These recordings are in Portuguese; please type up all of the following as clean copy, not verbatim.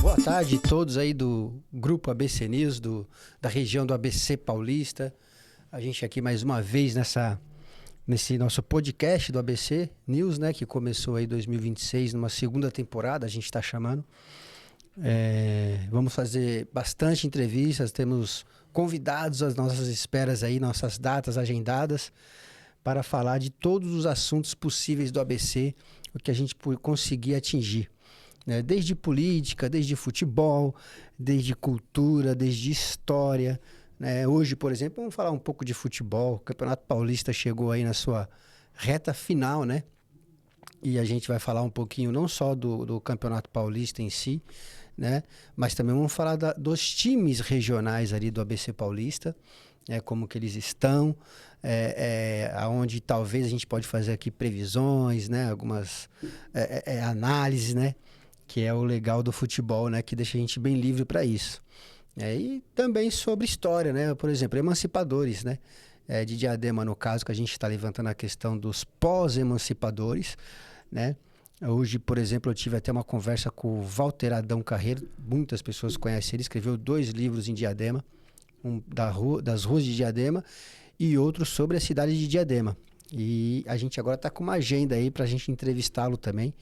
Boa tarde a todos aí do grupo ABC News, da região do ABC Paulista. A gente aqui mais uma vez nesse nosso podcast do ABC News, né? Que começou aí em 2026, numa segunda temporada, a gente está chamando. Vamos fazer bastante entrevistas, temos convidados às nossas esperas aí, nossas datas agendadas, para falar de todos os assuntos possíveis do ABC, o que a gente conseguir atingir. Desde política, desde futebol, desde cultura, desde história. Hoje, por exemplo, vamos falar um pouco de futebol. O Campeonato Paulista chegou aí na sua reta final, né? E a gente vai falar um pouquinho não só do Campeonato Paulista em si, né? Mas também vamos falar dos times regionais ali do ABC Paulista, como que eles estão, aonde talvez a gente pode fazer aqui previsões, né? Algumas análises, né? Que é o legal do futebol, né? Que deixa a gente bem livre para isso. E também sobre história, né? Por exemplo, emancipadores, né? De Diadema, no caso, que a gente está levantando a questão dos pós-emancipadores, né? Hoje, por exemplo, eu tive até uma conversa com o Walter Adão Carreiro, muitas pessoas conhecem ele, escreveu 2 livros em Diadema, das ruas de Diadema e outro sobre a cidade de Diadema. E a gente agora está com uma agenda aí para a gente entrevistá-lo também,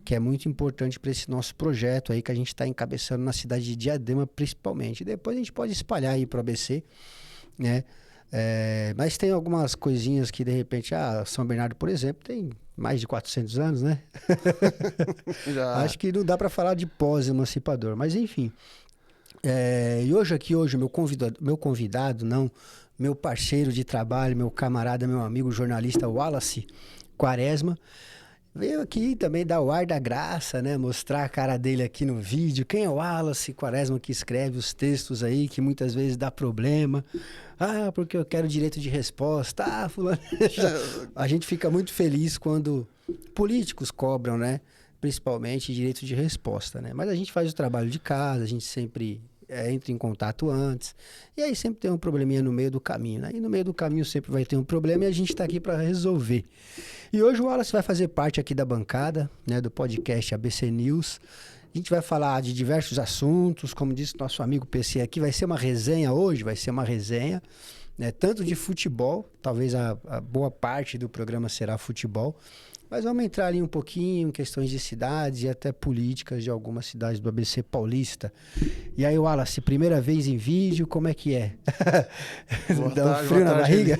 que é muito importante para esse nosso projeto aí que a gente está encabeçando na cidade de Diadema, principalmente. Depois a gente pode espalhar aí para o ABC, né? Mas tem algumas coisinhas que, de repente, São Bernardo, por exemplo, tem mais de 400 anos, né? Acho que não dá para falar de pós-emancipador, mas enfim. E hoje meu convidado, meu parceiro de trabalho, meu camarada, meu amigo jornalista Wallace Quaresma, veio aqui também dar o ar da graça, né? Mostrar a cara dele aqui no vídeo. Quem é o Wallace Quaresma que escreve os textos aí que muitas vezes dá problema? Porque eu quero direito de resposta. Fulano. A gente fica muito feliz quando políticos cobram, né? Principalmente direito de resposta, né? Mas a gente faz o trabalho de casa, a gente sempre entra em contato antes. E aí sempre tem um probleminha no meio do caminho, né? E no meio do caminho sempre vai ter um problema e a gente está aqui para resolver. E hoje o Wallace vai fazer parte aqui da bancada, né, do podcast ABC News. A gente vai falar de diversos assuntos, como disse nosso amigo PC aqui, vai ser uma resenha hoje, né, tanto de futebol, talvez a boa parte do programa será futebol, mas vamos entrar ali um pouquinho em questões de cidades e até políticas de algumas cidades do ABC Paulista. E aí, Wallace, primeira vez em vídeo, como é que é? Dá um frio na barriga?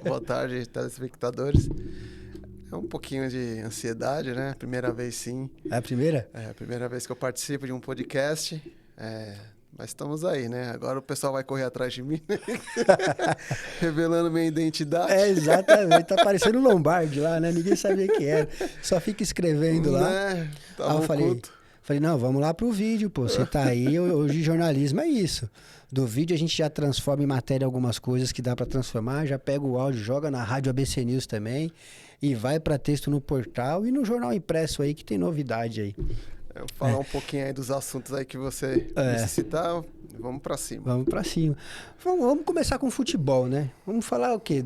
Boa tarde, telespectadores. É um pouquinho de ansiedade, né? Primeira vez, sim. É a primeira? É a primeira vez que eu participo de um podcast. Mas estamos aí, né? Agora o pessoal vai correr atrás de mim, né? Revelando minha identidade. Exatamente. Tá parecendo um Lombardi lá, né? Ninguém sabia quem era. Só fica escrevendo lá. Eu falei, não, vamos lá pro vídeo, pô. Você tá aí, hoje jornalismo é isso. Do vídeo a gente já transforma em matéria algumas coisas que dá para transformar, já pega o áudio, joga na rádio ABC News também e vai para texto no portal e no jornal impresso aí que tem novidade aí. Eu vou falar um pouquinho aí dos assuntos aí que você necessitar. Vamos para cima. Vamos para cima. Vamos começar com futebol, né? Vamos falar o quê?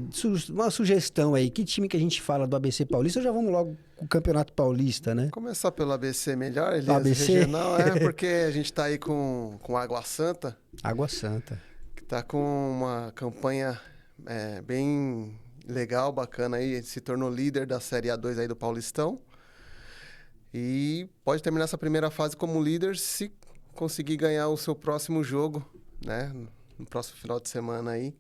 Uma sugestão aí. Que time que a gente fala do ABC Paulista? Ou já vamos logo com o Campeonato Paulista, né? Começar pelo ABC melhor, Elias, ABC? Regional, porque a gente tá aí com Água Santa. Água Santa. Que tá com uma campanha bem legal, bacana aí. Se tornou líder da Série A2 aí do Paulistão. E pode terminar essa primeira fase como líder se conseguir ganhar o seu próximo jogo, né? No próximo final de semana aí.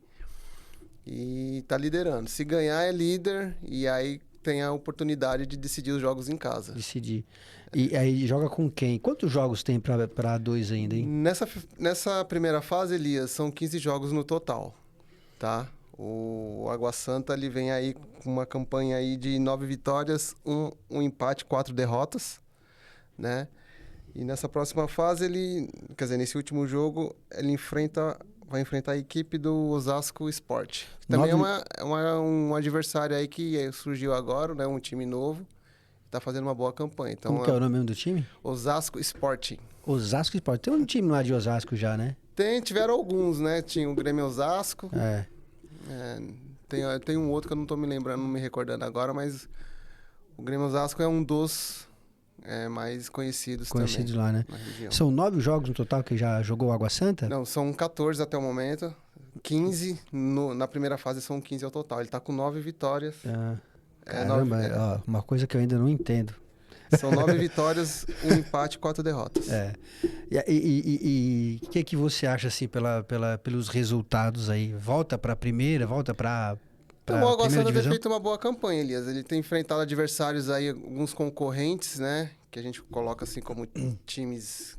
E tá liderando. Se ganhar é líder e aí tem a oportunidade de decidir os jogos em casa. Decidir. E aí joga com quem? Quantos jogos tem pra A2 ainda, hein? Nessa primeira fase, Elias, são 15 jogos no total, tá? O Água Santa ele vem aí com uma campanha aí de 9 vitórias, um empate, 4 derrotas, né? E nessa próxima fase, nesse último jogo, ele vai enfrentar a equipe do Osasco Sport. Também é um adversário aí que surgiu agora, né? Um time novo, está fazendo uma boa campanha. Então, como que é o nome do time? Osasco Sport. Osasco Sport. Tem um time lá de Osasco já, né? Tiveram alguns, né? Tinha o Grêmio Osasco. Tem um outro que eu não tô me lembrando, não me recordando agora, mas o Grêmio Osasco é um dos mais conhecidos Conhecidos também lá, né? na região. São 9 jogos no total que já jogou o Água Santa? Não, são 14 até o momento. 15 na primeira fase, são 15 ao total. Ele tá com 9 vitórias. Ah, É, caramba, ó, uma coisa que eu ainda não entendo. São 9 vitórias, um empate e 4 derrotas. E o que você acha, assim, pelos resultados aí? Volta pra primeira, volta pra Então, o Água primeira Santa tem divisão? feito uma boa campanha, Elias. Ele tem enfrentado adversários aí, alguns concorrentes, né? Que a gente coloca assim como times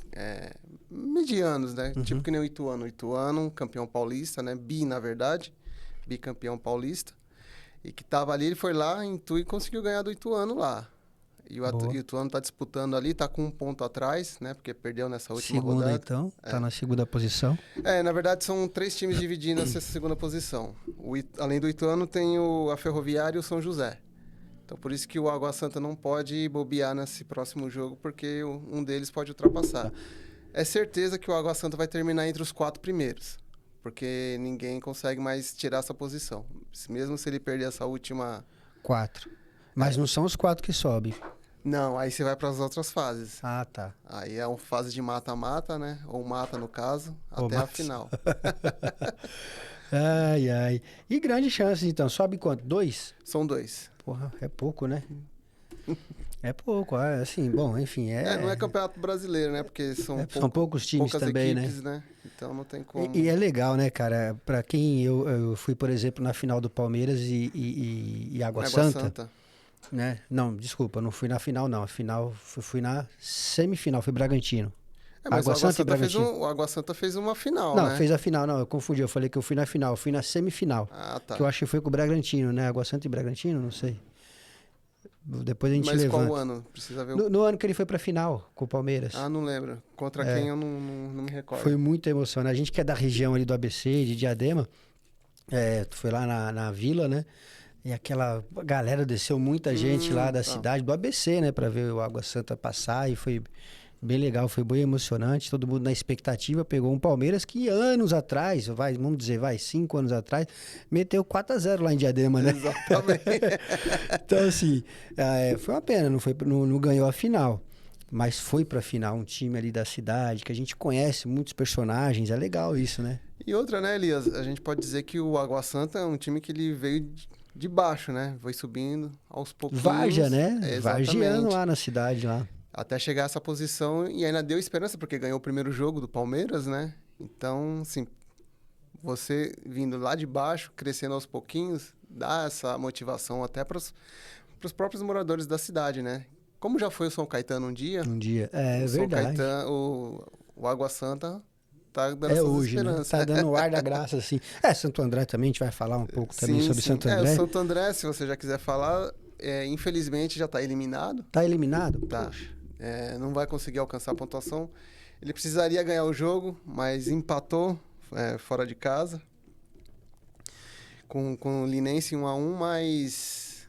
medianos, né? Tipo que nem o Ituano. O Ituano, campeão paulista, né? Na verdade. Bicampeão paulista. E que tava ali, ele foi lá em Itu e conseguiu ganhar do Ituano lá. E o Ituano tá disputando ali, tá com 1 ponto atrás, né? Porque perdeu nessa última Segunda, rodada. então. Tá na segunda posição. Na verdade, são 3 times dividindo essa segunda posição. Além do Ituano, tem a Ferroviária e o São José. Então, por isso que o Água Santa não pode bobear nesse próximo jogo, porque um deles pode ultrapassar. É certeza que o Água Santa vai terminar entre os 4 primeiros, porque ninguém consegue mais tirar essa posição. Mesmo se ele perder essa última... 4. Mas não são os 4 que sobem. Não, aí você vai para as outras fases. Ah, tá. Aí é uma fase de mata-mata, né? Ou mata, no caso, Ou até a mata. final. Ai, ai. E grande chance, então. Sobe quanto? 2? São 2. Porra, é pouco, né? É pouco, assim, bom, enfim. Não é campeonato brasileiro, né? Porque são poucos times poucas também, equipes, né? Então não tem como... E é legal, né, cara? Pra quem eu fui, por exemplo, na final do Palmeiras e Água Santa, né? Não, desculpa, não fui na final, não. A final, fui na semifinal, foi Bragantino. Mas Água Santa o Água Santa fez uma final, não, né? fez a final, não, eu confundi. Eu falei que eu fui na final, eu fui na semifinal. Ah, tá. Que eu acho que foi com o Bragantino, né? Água Santa e Bragantino, não sei. Depois a gente levanta. Mas qual ano? Precisa ver no ano que ele foi pra final com o Palmeiras. Ah, não lembro. Contra quem eu não me recordo. Foi muito emocionante. A gente que é da região ali do ABC, de Diadema, foi lá na vila, né? E aquela galera desceu muita gente lá da cidade, do ABC, né? Pra ver o Água Santa passar e foi bem legal, foi bem emocionante. Todo mundo na expectativa, pegou um Palmeiras que anos atrás, vamos dizer, 5 anos atrás, meteu 4-0 lá em Diadema, né? Exatamente. Então, assim, foi uma pena, não ganhou a final. Mas foi pra final um time ali da cidade, que a gente conhece muitos personagens, é legal isso, né? E outra, né, Elias? A gente pode dizer que o Água Santa é um time que ele veio de baixo, né? Foi subindo aos pouquinhos. Várzea, né? Exatamente. Vargiano lá na cidade, lá. Até chegar a essa posição e ainda deu esperança, porque ganhou o primeiro jogo do Palmeiras, né? Então, assim, você vindo lá de baixo, crescendo aos pouquinhos, dá essa motivação até para os próprios moradores da cidade, né? Como já foi o São Caetano um dia. Um dia, o São verdade. Caetano, o Água Santa tá dando essas hoje, esperanças. Né? Tá dando o ar da graça, assim. Santo André também, a gente vai falar um pouco também sobre Santo André. O Santo André, se você já quiser falar, infelizmente já tá eliminado. Tá eliminado? Tá. Não vai conseguir alcançar a pontuação. Ele precisaria ganhar o jogo, mas empatou fora de casa com o Linense 1-1, mas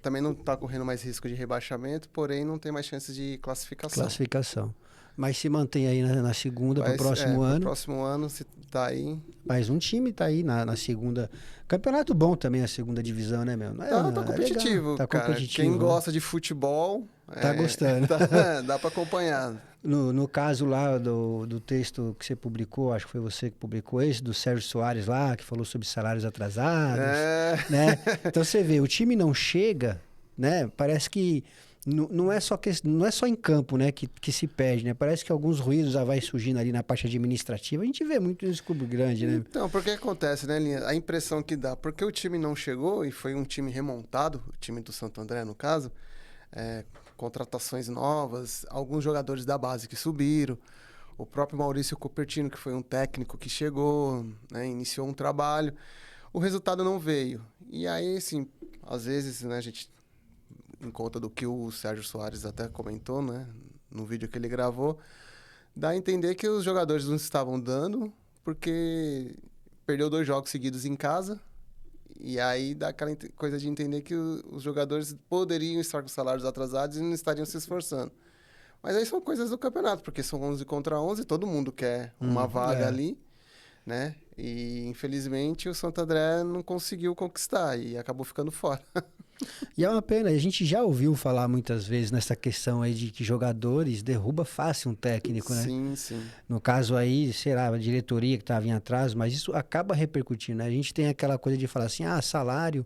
também não está correndo mais risco de rebaixamento, porém não tem mais chances de classificação. Mas se mantém aí na segunda para o próximo ano. No próximo ano se tá aí. Mas um time tá aí na segunda. Campeonato bom também a segunda divisão, né, meu? Tá competitivo, tá cara. competitivo. Quem gosta de futebol... Tá gostando. Dá para acompanhar. No caso lá do texto que você publicou, acho que foi você que publicou esse, do Sérgio Soares lá, que falou sobre salários atrasados, né? Então você vê, o time não chega, né? Parece que não é só em campo, né, que se perde, né? Parece que alguns ruídos já vai surgindo ali na parte administrativa. A gente vê muito isso clube grande, né? Então, porque acontece, né, Linha? A impressão que dá, porque o time não chegou e foi um time remontado, o time do Santo André, no caso, contratações novas, alguns jogadores da base que subiram, o próprio Maurício Cupertino, que foi um técnico que chegou, né, iniciou um trabalho, o resultado não veio. E aí, assim, às vezes, né, a gente, em conta do que o Sérgio Soares até comentou, né, no vídeo que ele gravou, dá a entender que os jogadores não estavam dando, porque perdeu 2 jogos seguidos em casa. E aí dá aquela coisa de entender que os jogadores poderiam estar com salários atrasados e não estariam se esforçando. Mas aí são coisas do campeonato, porque são 11 contra 11, todo mundo quer uma vaga ali. né? E, infelizmente, o Santo André não conseguiu conquistar e acabou ficando fora. E é uma pena, a gente já ouviu falar muitas vezes nessa questão aí de que jogadores derruba fácil um técnico, né? Sim, sim. No caso aí, sei lá, a diretoria que estava em atraso, mas isso acaba repercutindo, né? A gente tem aquela coisa de falar assim, salário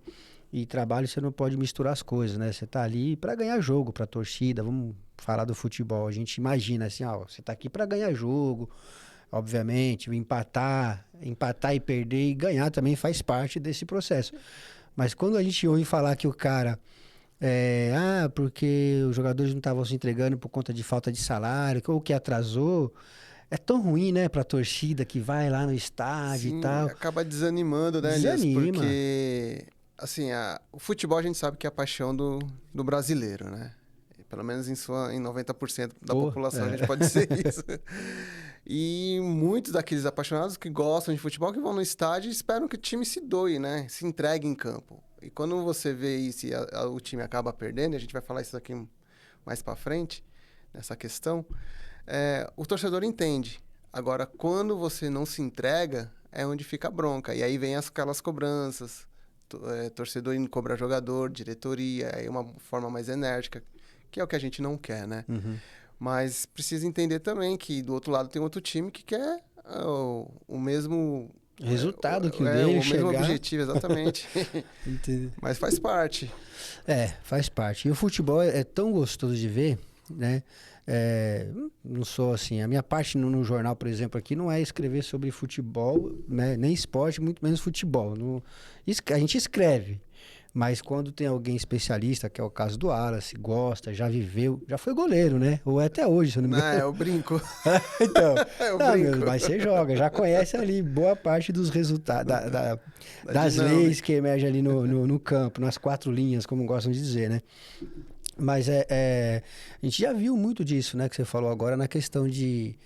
e trabalho você não pode misturar as coisas, né? Você tá ali para ganhar jogo, para torcida, vamos falar do futebol. A gente imagina assim, você tá aqui para ganhar jogo, obviamente, empatar e perder e ganhar também faz parte desse processo. Mas quando a gente ouve falar que o cara porque os jogadores não estavam se entregando por conta de falta de salário, ou que atrasou, é tão ruim, né, pra torcida que vai lá no estádio e Sim, tal. acaba desanimando, né, Elias? Desanima. Porque, assim, o futebol a gente sabe que é a paixão do brasileiro, né? Pelo menos em 90% da Pô, população a gente pode dizer isso. E muitos daqueles apaixonados que gostam de futebol, que vão no estádio e esperam que o time se doe, né? Se entregue em campo. E quando você vê isso e o time acaba perdendo, e a gente vai falar isso aqui mais pra frente, nessa questão, o torcedor entende. Agora, quando você não se entrega, é onde fica a bronca. E aí vem aquelas cobranças, torcedor indo cobrar jogador, diretoria, aí uma forma mais enérgica, que é o que a gente não quer, né? Uhum. Mas precisa entender também que do outro lado tem outro time que quer o mesmo... Resultado que o dele o mesmo chegar. objetivo, exatamente. Entendeu? Mas faz parte. Faz parte. E o futebol é tão gostoso de ver, né? Não sou assim. A minha parte no jornal, por exemplo, aqui não é escrever sobre futebol, né? Nem esporte, muito menos futebol. A gente escreve. Mas quando tem alguém especialista, que é o caso do Wallace, gosta, já viveu, já foi goleiro, né? Ou é até hoje, se eu não me Não, engano. eu brinco. Então, Eu não, brinco. mas você joga, já conhece ali boa parte dos resultados, das leis dinâmica. que emergem ali no campo, nas quatro linhas, como gostam de dizer, né? Mas a gente já viu muito disso, né? Que você falou agora na questão de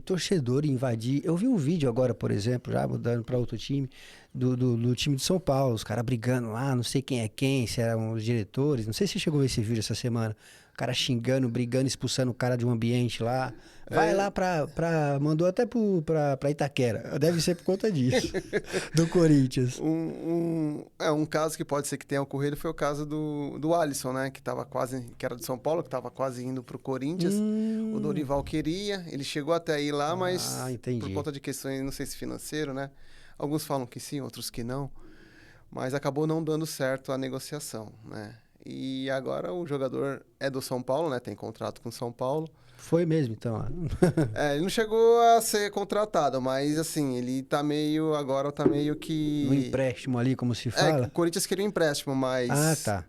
torcedor invadir. Eu vi um vídeo agora, por exemplo, já mudando para outro time, do time de São Paulo, os caras brigando lá, não sei quem é quem, se eram os diretores, não sei se você chegou a ver esse vídeo essa semana. O cara xingando, brigando, expulsando o cara de um ambiente lá. Vai lá mandou até pra Itaquera. Deve ser por conta disso, do Corinthians. Um caso que pode ser que tenha ocorrido foi o caso do Alisson, né? Que era de São Paulo, que estava quase indo para o Corinthians. O Dorival queria, ele chegou até ir lá, mas entendi. por conta de questões, não sei se financeiro, né? Alguns falam que sim, outros que não. Mas acabou não dando certo a negociação, né? E agora o jogador é do São Paulo, né? Tem contrato com o São Paulo. Foi mesmo, então. Ele não chegou a ser contratado, mas assim, agora tá meio que... No empréstimo ali, como se fala? O Corinthians queria um empréstimo, mas... Ah, tá.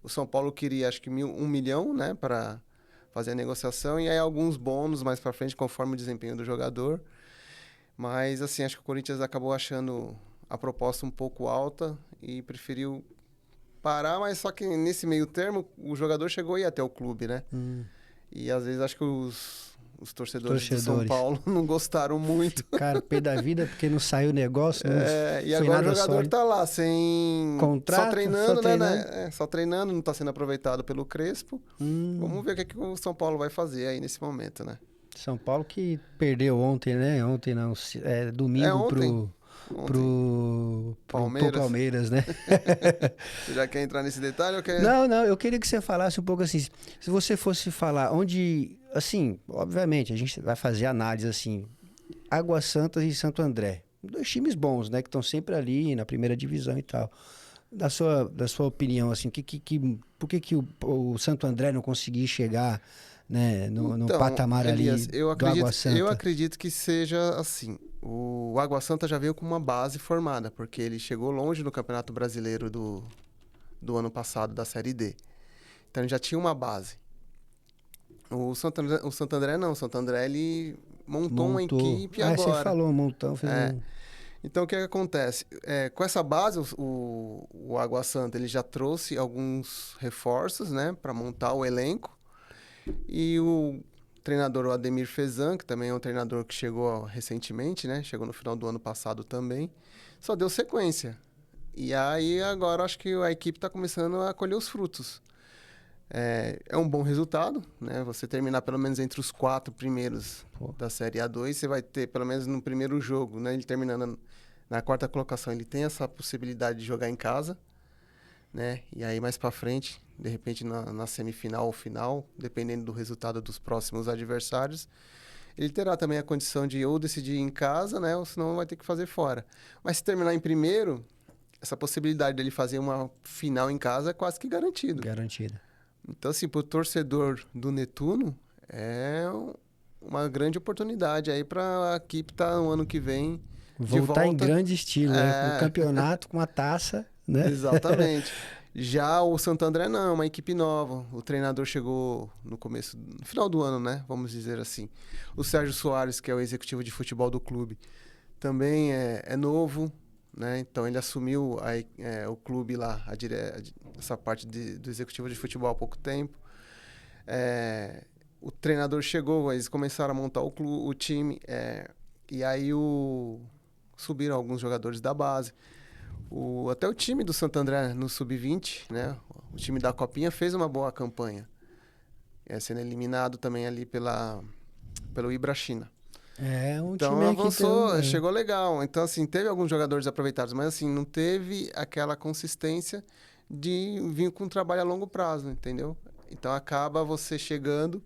O São Paulo queria, acho que 1 milhão, né? Para fazer a negociação. E aí alguns bônus mais pra frente, conforme o desempenho do jogador. Mas, assim, acho que o Corinthians acabou achando a proposta um pouco alta e preferiu parar, mas só que nesse meio termo o jogador chegou a ir até o clube, né? E às vezes acho que os torcedores de São Paulo não gostaram muito. Ficaram pé da vida porque não saiu o negócio. E agora o jogador tá lá sem contrato, só treinando, né? Só treinando, não tá sendo aproveitado pelo Crespo. Vamos ver o que o São Paulo vai fazer aí nesse momento, né? São Paulo que perdeu ontem, né? Ontem não, domingo pro Palmeiras, né? Você já quer entrar nesse detalhe ou quer... Não, eu queria que você falasse um pouco assim, se você fosse falar onde, assim, obviamente, a gente vai fazer análise assim, Águas Santas e Santo André, 2 times bons, né, que estão sempre ali na primeira divisão e tal. Da sua opinião, assim, por que o Santo André não conseguiu chegar, né, no patamar Elias, ali do Água Santa? Eu acredito que seja assim. O Água Santa já veio com uma base formada, porque ele chegou longe no Campeonato Brasileiro do ano passado, da Série D. Então ele já tinha uma base. O Santo André não. O Santo André ele montou uma equipe agora. Você falou, montou. Então, o que acontece? Com essa base, o Água Santa ele já trouxe alguns reforços, né, para montar o elenco. E o treinador, o Ademir Fezan, que também é um treinador que chegou recentemente, né, chegou no final do ano passado também, só deu sequência. E aí, agora, acho que a equipe está começando a colher os frutos. É um bom resultado, né? Você terminar pelo menos entre os 4 primeiros da Série A2, você vai ter pelo menos no primeiro jogo, né? Ele terminando na 4ª colocação, ele tem essa possibilidade de jogar em casa, né? E aí mais para frente, de repente na semifinal ou final, dependendo do resultado dos próximos adversários, ele terá também a condição de ou decidir em casa, né? Ou senão vai ter que fazer fora. Mas se terminar em primeiro, essa possibilidade dele fazer uma final em casa é quase que garantido. Garantida. Então, assim, pro torcedor do Netuno, é uma grande oportunidade aí para a equipe estar no ano que vem de Voltar volta. em grande estilo, né? Com o campeonato, com a taça, né? Exatamente. Já o Santo André não, é uma equipe nova. O treinador chegou no final do ano, né? Vamos dizer assim. O Sérgio Soares, que é o executivo de futebol do clube, também é novo, né? Então ele assumiu o clube lá, essa parte do executivo de futebol há pouco tempo. O treinador chegou, eles começaram a montar o time, e aí subiram alguns jogadores da base. Até o time do Santo André no Sub-20, né? O time da Copinha fez uma boa campanha, sendo eliminado também ali pelo Ibrachina. Então time avançou, que chegou legal. Então, assim, teve alguns jogadores aproveitados, mas assim, não teve aquela consistência de vir com um trabalho a longo prazo, entendeu? Então acaba você chegando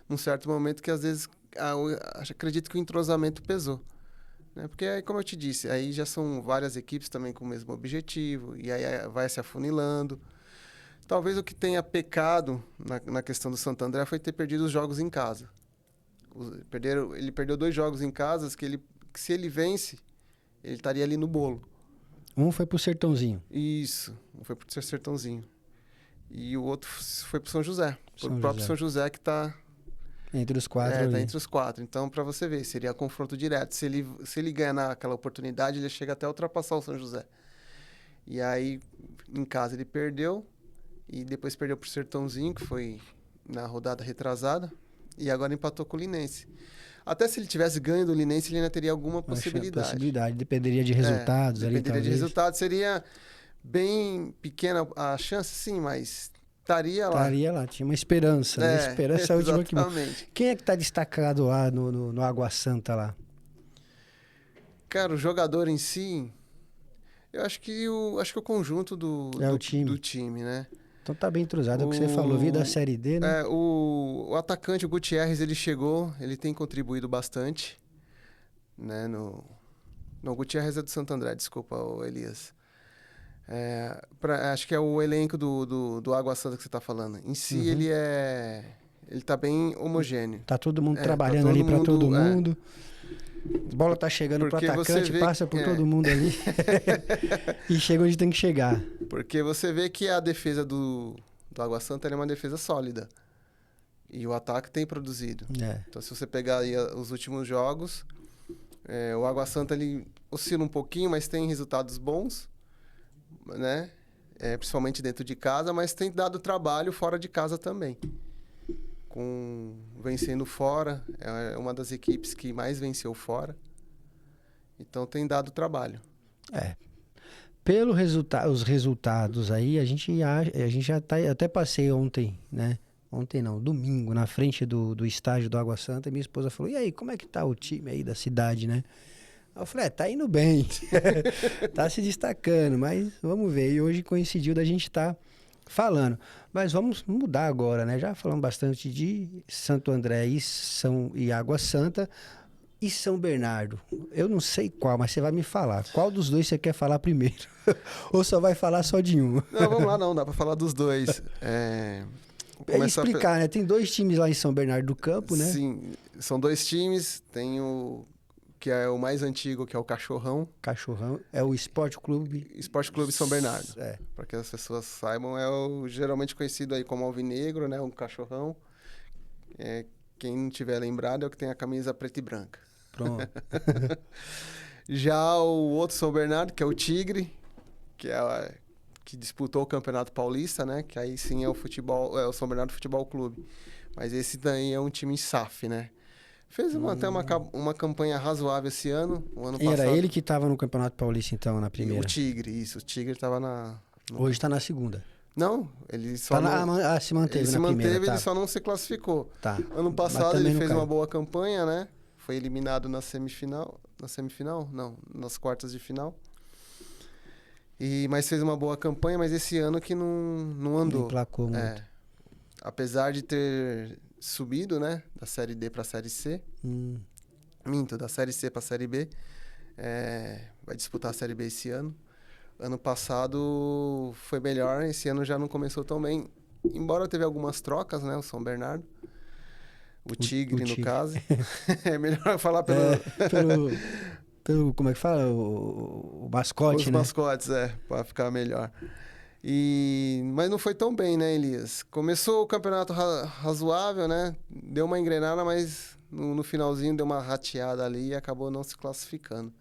num certo momento que às vezes acredito que o entrosamento pesou. Né? Porque aí, como eu te disse, aí já são várias equipes também com o mesmo objetivo, e aí vai se afunilando. Talvez o que tenha pecado na questão do Santo André foi ter perdido os jogos em casa. Ele perdeu 2 jogos em casa que se ele vence, ele estaria ali no bolo. Um foi pro Sertãozinho. Isso, um foi pro Sertãozinho. E o outro foi pro São José. Pro próprio São José que tá... Entre os 4 tá entre os 4. Então, para você ver, seria confronto direto. Se ele ganhar naquela oportunidade, ele chega até a ultrapassar o São José. E aí, em casa, ele perdeu. E depois perdeu pro Sertãozinho, que foi na rodada retrasada. E agora empatou com o Linense. Até se ele tivesse ganho do Linense, ele ainda teria alguma possibilidade. Dependeria de resultados. Dependeria de resultados. Seria bem pequena a chance, sim, mas estaria lá. Estaria lá, tinha uma esperança, né? Esperança é a última que... Quem é que tá destacado lá no Água Santa lá? Cara, o jogador em si, eu acho que o conjunto do time, né? Então tá bem entrosado, é o que você falou, veio da Série D, né? O atacante, o Gutierrez, ele chegou, ele tem contribuído bastante, né? Não, o Gutierrez é do Santo André, desculpa, o Elias. Acho que é o elenco do Água Santa que você tá falando. Em si, ele tá bem homogêneo. Tá todo mundo trabalhando ali para todo mundo. A bola tá chegando pro atacante, passa por todo mundo ali e chega onde tem que chegar. Porque você vê que a defesa do Água Santa é uma defesa sólida. E o ataque tem produzido. Então, se você pegar aí os últimos jogos, o Água Santa ele oscila um pouquinho, mas tem resultados bons, né? Principalmente dentro de casa, mas tem dado trabalho fora de casa também. Vencendo fora, é uma das equipes que mais venceu fora. Então tem dado trabalho. Pelo os resultados aí, a gente já tá, até passei ontem, né? Ontem não, domingo, na frente do estádio do Água Santa, e minha esposa falou: "E aí, como é que tá o time aí da cidade, né?" Eu falei: "Tá indo bem, tá se destacando, mas vamos ver." E hoje coincidiu da gente estar falando. Mas vamos mudar agora, né? Já falamos bastante de Santo André e Água Santa e São Bernardo. Eu não sei qual, mas você vai me falar. Qual dos dois você quer falar primeiro? Ou só vai falar só de um? Não, vamos lá, não. Dá pra falar dos dois. Explicar, né? Tem 2 times lá em São Bernardo do Campo, né? Sim, são 2 times. Tem o que é o mais antigo, que é o Cachorrão. Cachorrão é o Esporte Clube São Bernardo. Para que as pessoas saibam, geralmente conhecido aí como Alvinegro, né? Um Cachorrão. Quem não tiver lembrado é o que tem a camisa preta e branca. Pronto. Já o outro São Bernardo, que é o Tigre, que disputou o Campeonato Paulista, né? Que aí sim é o São Bernardo Futebol Clube. Mas esse daí é um time SAF, né? Fez até uma campanha razoável esse ano. O ano passado. Era ele que estava no Campeonato Paulista, então, na primeira. O Tigre, isso. O Tigre estava Hoje está na segunda. Não, ele só se manteve ele se na manteve, primeira, tá. ele só não se classificou. Tá. Ano Mas passado também ele não fez caiu. uma boa campanha, né? Foi eliminado na semifinal. Na semifinal? Não, nas quartas de final. Mas fez uma boa campanha, mas esse ano que não andou. Não emplacou muito. É. Apesar de ter subido, né? Da Série D pra Série C. Minto, da Série C pra Série B. Vai disputar a Série B esse ano. Ano passado foi melhor, esse ano já não começou tão bem. Embora teve algumas trocas, né? O São Bernardo. O Tigre, no caso. É melhor falar pelo como é que fala? O mascote, os né? mascotes, pra ficar melhor. Mas não foi tão bem, né, Elias? Começou o campeonato razoável, né? Deu uma engrenada, mas no finalzinho deu uma rateada ali e acabou não se classificando.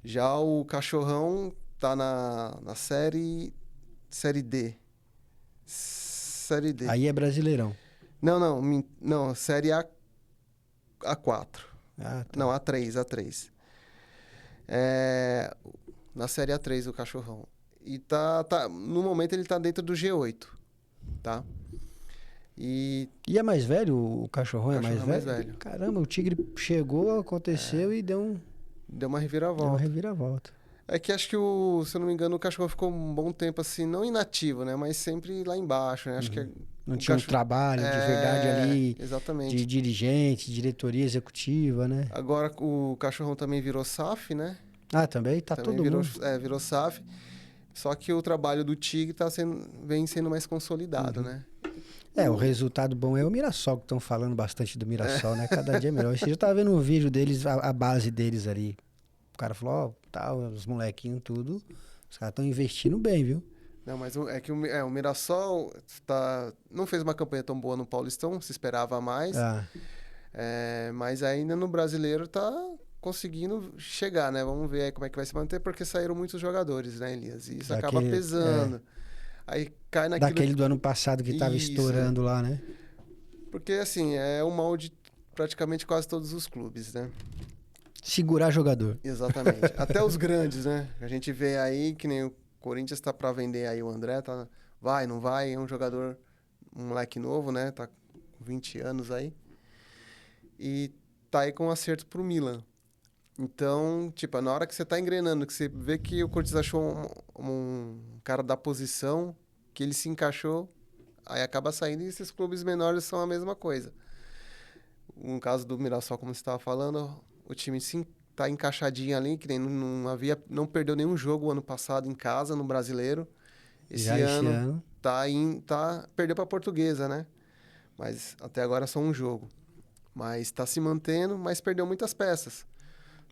Já o Cachorrão tá na série D. Série D. Aí é Brasileirão. Não, série A4. Ah, tá. Não, A3. Na série A3 o Cachorrão. E no momento ele tá dentro do G8, tá? E é mais velho? O Cachorrão é mais mais velho? velho. Caramba, o Tigre chegou, aconteceu e deu uma reviravolta. uma reviravolta. É que acho que, se eu não me engano, o Cachorrão ficou um bom tempo assim, não inativo, né? Mas sempre lá embaixo, né? Acho que não tinha um trabalho de verdade ali. Exatamente. De dirigente, diretoria executiva, né? Agora o Cachorrão também virou SAF, né? Ah, também? Tá também todo mundo. virou SAF. Só que o trabalho do Tigre vem sendo mais consolidado, né? O resultado bom é o Mirassol, que estão falando bastante do Mirassol, né? Cada dia melhor. Você já tava vendo um vídeo deles, a base deles ali. O cara falou, os molequinhos tudo, os caras estão investindo bem, viu? Não, mas é que o Mirassol não fez uma campanha tão boa no Paulistão, se esperava mais. Mas ainda no Brasileiro tá conseguindo chegar, né? Vamos ver aí como é que vai se manter, porque saíram muitos jogadores, né, Elias? E isso acaba pesando. Aí cai naquilo... Daquele do ano passado que tava estourando lá, né? Porque, assim, é o mal de praticamente quase todos os clubes, né? Segurar jogador. Exatamente. Até os grandes, né? A gente vê aí que nem o Corinthians tá pra vender aí o André, tá? Vai, não vai, é um jogador, um moleque novo, né? Tá com 20 anos aí. E tá aí com um acerto pro Milan. Então, tipo, na hora que você tá engrenando, que você vê que o Corinthians achou um cara da posição, que ele se encaixou, aí acaba saindo e esses clubes menores são a mesma coisa. No caso do Mirassol, como você estava falando, o time sim tá encaixadinho ali, que nem não perdeu nenhum jogo o ano passado em casa, no Brasileiro. Esse ano perdeu para a Portuguesa, né? Mas até agora só um jogo. Mas está se mantendo, mas perdeu muitas peças.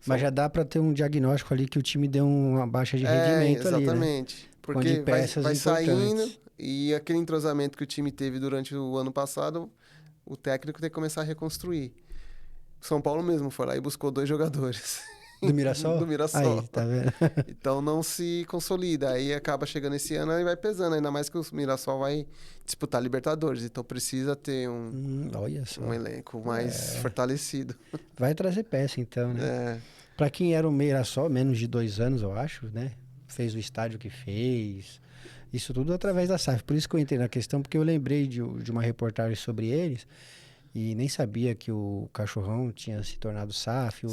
Mas já dá para ter um diagnóstico ali que o time deu uma baixa de rendimento ali, né? Exatamente. Porque vai saindo e aquele entrosamento que o time teve durante o ano passado, o técnico tem que começar a reconstruir. O São Paulo mesmo foi lá e buscou 2 jogadores. Do Mirassol? Do Mirassol. Aí, tá vendo? Então não se consolida. Aí acaba chegando esse ano e vai pesando. Ainda mais que o Mirassol vai disputar Libertadores. Então precisa ter olha só. um elenco mais fortalecido. Vai trazer peça então, né? Pra quem era o Mirassol, menos de 2 anos, eu acho, né? Fez o estádio que fez. Isso tudo através da SAF. Por isso que eu entrei na questão, porque eu lembrei de uma reportagem sobre eles. E nem sabia que o Cachorrão tinha se tornado SAF.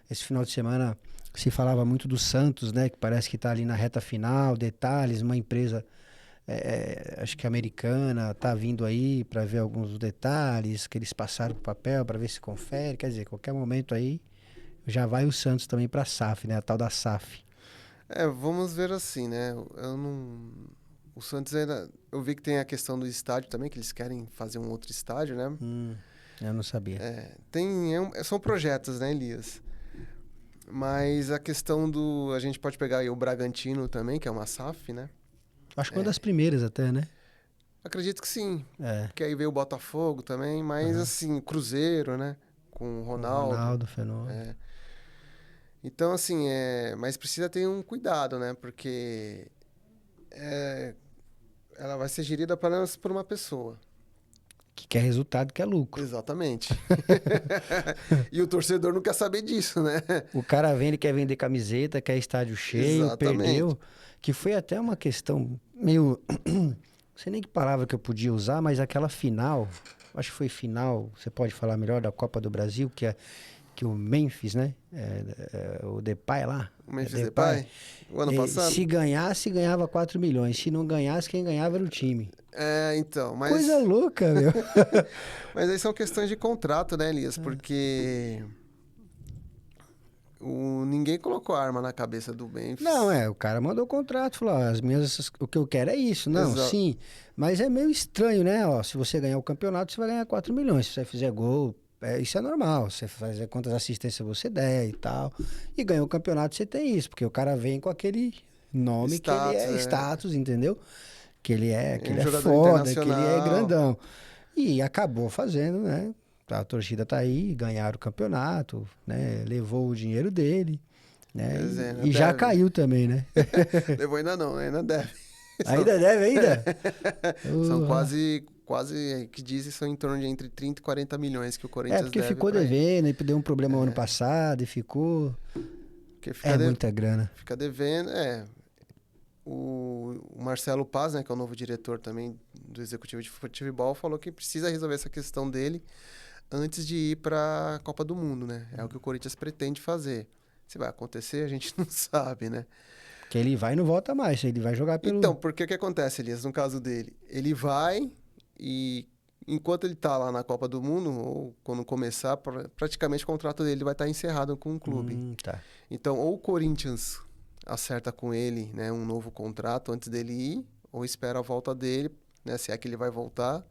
Esse final de semana se falava muito do Santos, né? Que parece que está ali na reta final, detalhes, uma empresa, acho que americana, está vindo aí para ver alguns detalhes que eles passaram para o papel, para ver se confere. Quer dizer, qualquer momento aí já vai o Santos também para a SAF, né? A tal da SAF. Vamos ver assim, né? O Santos ainda... Eu vi que tem a questão do estádio também, que eles querem fazer um outro estádio, né? Eu não sabia. São projetos, né, Elias? Mas a questão do... A gente pode pegar aí o Bragantino também, que é uma SAF, né? Acho que uma das primeiras até, né? Acredito que sim. Porque aí veio o Botafogo também, mas assim, Cruzeiro, né? Com o Ronaldo. Ronaldo, Fenômeno. Então, assim, mas precisa ter um cuidado, né? Porque... ela vai ser gerida apenas por uma pessoa. Que quer resultado, quer lucro. Exatamente. E o torcedor não quer saber disso, né? O cara vende, quer vender camiseta, quer estádio cheio, perdeu. Que foi até uma questão meio... Não sei nem que palavra que eu podia usar, mas aquela final, acho que foi final, você pode falar melhor, da Copa do Brasil, que o Memphis, né? O Depay lá. O Memphis Depay? O ano passado? Se ganhasse, ganhava 4 milhões. Se não ganhasse, quem ganhava era o time. Então, mas... Coisa louca, meu. Mas aí são questões de contrato, né, Elias? Porque... Ninguém colocou arma na cabeça do Memphis. Não, o cara mandou o contrato, falou, o que eu quero é isso. Não, Exato. sim, mas é meio estranho, né? Ó, se você ganhar o campeonato, você vai ganhar 4 milhões. Se você fizer gol, isso é normal. Você fazer quantas assistências você der e tal. E ganhou o campeonato, você tem isso, porque o cara vem com aquele nome Status, que ele é status, entendeu? Que ele é jogador foda, que ele é internacional. grandão. E acabou fazendo, né? A torcida tá aí, ganharam o campeonato, né? Levou o dinheiro dele, né? Pois é, E já deve. caiu também, né? Levou ainda não, ainda deve. Ainda deve, ainda? São quase, que dizem, são em torno de entre 30 e 40 milhões que o Corinthians deve. Porque ficou pra ele. devendo, e deu um problema ano passado e ficou... Porque fica muita grana. Fica devendo, O Marcelo Paz, né, que é o novo diretor também do Executivo de Futebol, falou que precisa resolver essa questão dele antes de ir para a Copa do Mundo, né? É o que o Corinthians pretende fazer. Se vai acontecer, a gente não sabe, né? Porque ele vai e não volta mais, ele vai jogar pelo... Então, porque o que acontece, Elias, no caso dele? Ele vai e enquanto ele tá lá na Copa do Mundo, ou quando começar, praticamente o contrato dele vai estar encerrado com o clube. Tá. Então, ou o Corinthians acerta com ele, né, um novo contrato antes dele ir, ou espera a volta dele, né, se é que ele vai voltar,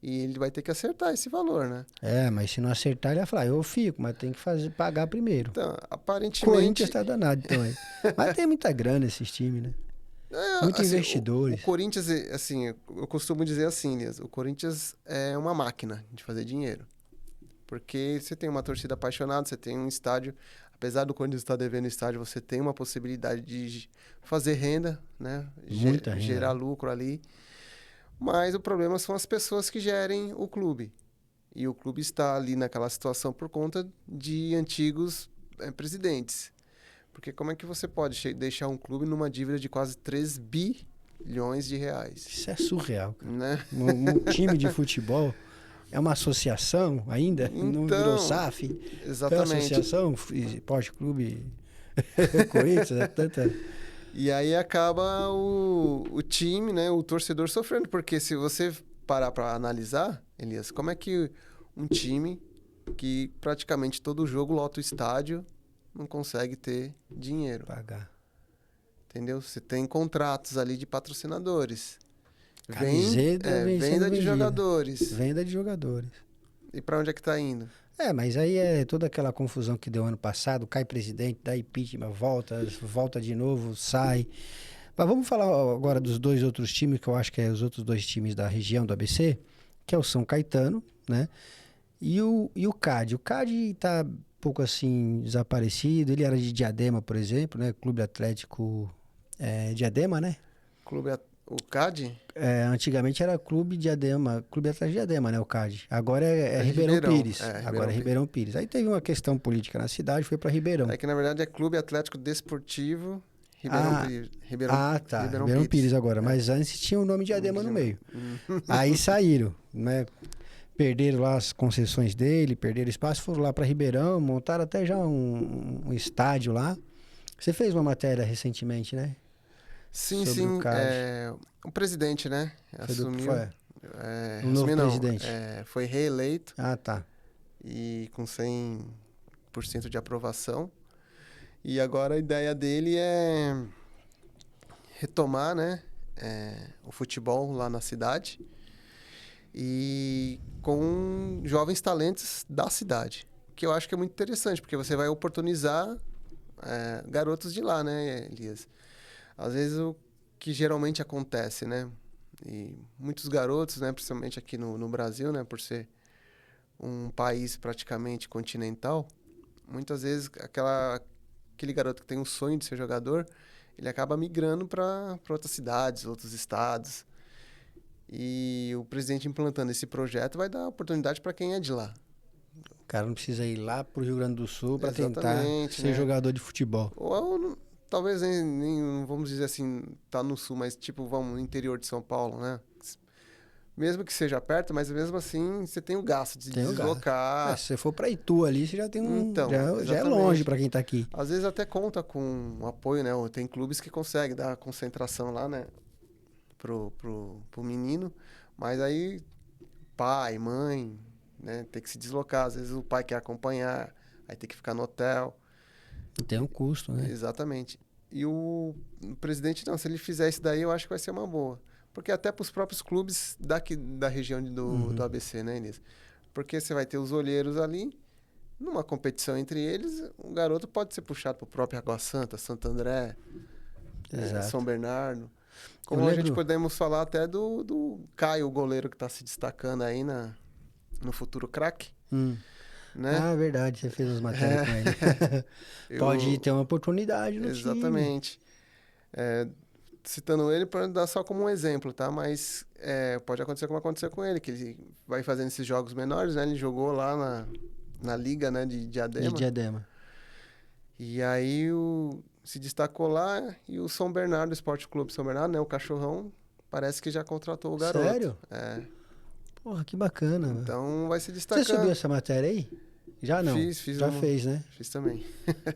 e ele vai ter que acertar esse valor, né? Mas se não acertar, ele vai falar, eu fico, mas tem que pagar primeiro. Então, aparentemente... Corinthians tá danado, então, aí. Mas tem muita grana esses times, né? Muitos assim, investidores. O Corinthians, assim, eu costumo dizer assim, Elias, o Corinthians é uma máquina de fazer dinheiro. Porque você tem uma torcida apaixonada, você tem um estádio, apesar do Corinthians estar devendo estádio, você tem uma possibilidade de fazer renda, né? Muita renda. Gerar lucro ali. Mas o problema são as pessoas que gerem o clube. E o clube está ali naquela situação por conta de antigos presidentes. Porque como é que você pode deixar um clube numa dívida de quase 3 bilhões de reais? Isso é surreal, cara. Né? Um time de futebol é uma associação ainda? Não virou SAF? Exatamente. Então, associação, Esporte Clube Corinthians, é tanta... E aí acaba o time, né, o torcedor sofrendo. Porque se você parar para analisar, Elias, como é que um time que praticamente todo jogo lota o estádio não consegue ter dinheiro? Pagar. Entendeu? Você tem contratos ali de patrocinadores. Venda de jogadores. Venda de jogadores. E para onde é que tá indo? Mas aí é toda aquela confusão que deu ano passado, cai presidente, dá impeachment, volta de novo, sai. Mas vamos falar agora dos dois outros times, que eu acho que é os outros dois times da região do ABC, que é o São Caetano, né? E o CAD. O CAD tá um pouco assim desaparecido, ele era de Diadema, por exemplo, né? Clube Atlético Diadema, né? O CAD? Antigamente era Clube Atlético Diadema, né, o CAD. Agora é Ribeirão Pires. Agora é Ribeirão Pires. Aí teve uma questão política na cidade, foi para Ribeirão. É que na verdade é Clube Atlético Desportivo Ribeirão Pires agora. Mas antes tinha o nome Diadema no meio. Aí saíram, né? Perderam lá as concessões dele, perderam espaço, foram lá para Ribeirão, montaram até já um estádio lá. Você fez uma matéria recentemente, né? Sim. O presidente, né? Assumiu. O novo presidente. Foi reeleito. Tá. E com 100% de aprovação. E agora a ideia dele é retomar, né? O futebol lá na cidade. E com jovens talentos da cidade. Que eu acho que é muito interessante, porque você vai oportunizar garotos de lá, né, Elias? Às vezes o que geralmente acontece, né? E muitos garotos, né, principalmente aqui no Brasil, né, por ser um país praticamente continental, muitas vezes aquele garoto que tem um sonho de ser jogador, ele acaba migrando para outras cidades, outros estados. E o presidente implantando esse projeto vai dar oportunidade para quem é de lá. O cara não precisa ir lá pro Rio Grande do Sul para tentar ser né? jogador de futebol. Ou talvez nem não vamos dizer assim, tá no sul, mas tipo, vamos no interior de São Paulo, né? Mesmo que seja perto, mas mesmo assim você tem o gasto de Tem o gasto. deslocar. Se você for para Itu ali, você já tem Então, já é exatamente. longe para quem tá aqui. Às vezes até conta com um apoio, né? Ou tem clubes que conseguem dar concentração lá, né? Pro menino. Mas aí, pai, mãe, né? Tem que se deslocar. Às vezes o pai quer acompanhar, aí tem que ficar no hotel. Tem um custo, né? Exatamente. E o presidente, não, se ele fizer isso daí, eu acho que vai ser uma boa. Porque até para os próprios clubes daqui da região do ABC, né, Inês? Porque você vai ter os olheiros ali, numa competição entre eles, um garoto pode ser puxado para o próprio Água Santa, Santo André, São Bernardo. Como a gente podemos falar até do Caio, o goleiro que está se destacando aí no futuro craque. Né? Ah, verdade, você fez as matérias com ele. Pode ter uma oportunidade no time. Exatamente. Citando ele para dar só como um exemplo, tá? Mas pode acontecer como aconteceu com ele, que ele vai fazendo esses jogos menores, né? Ele jogou lá na liga, né, de Diadema. De Diadema. E aí se destacou lá e o São Bernardo, o Esporte Clube São Bernardo, né, o Cachorrão, parece que já contratou o garoto. Sério? Porra, que bacana. Então vai se destacando. Você subiu essa matéria aí? Já não? Fiz. Já fez, né? Fiz também.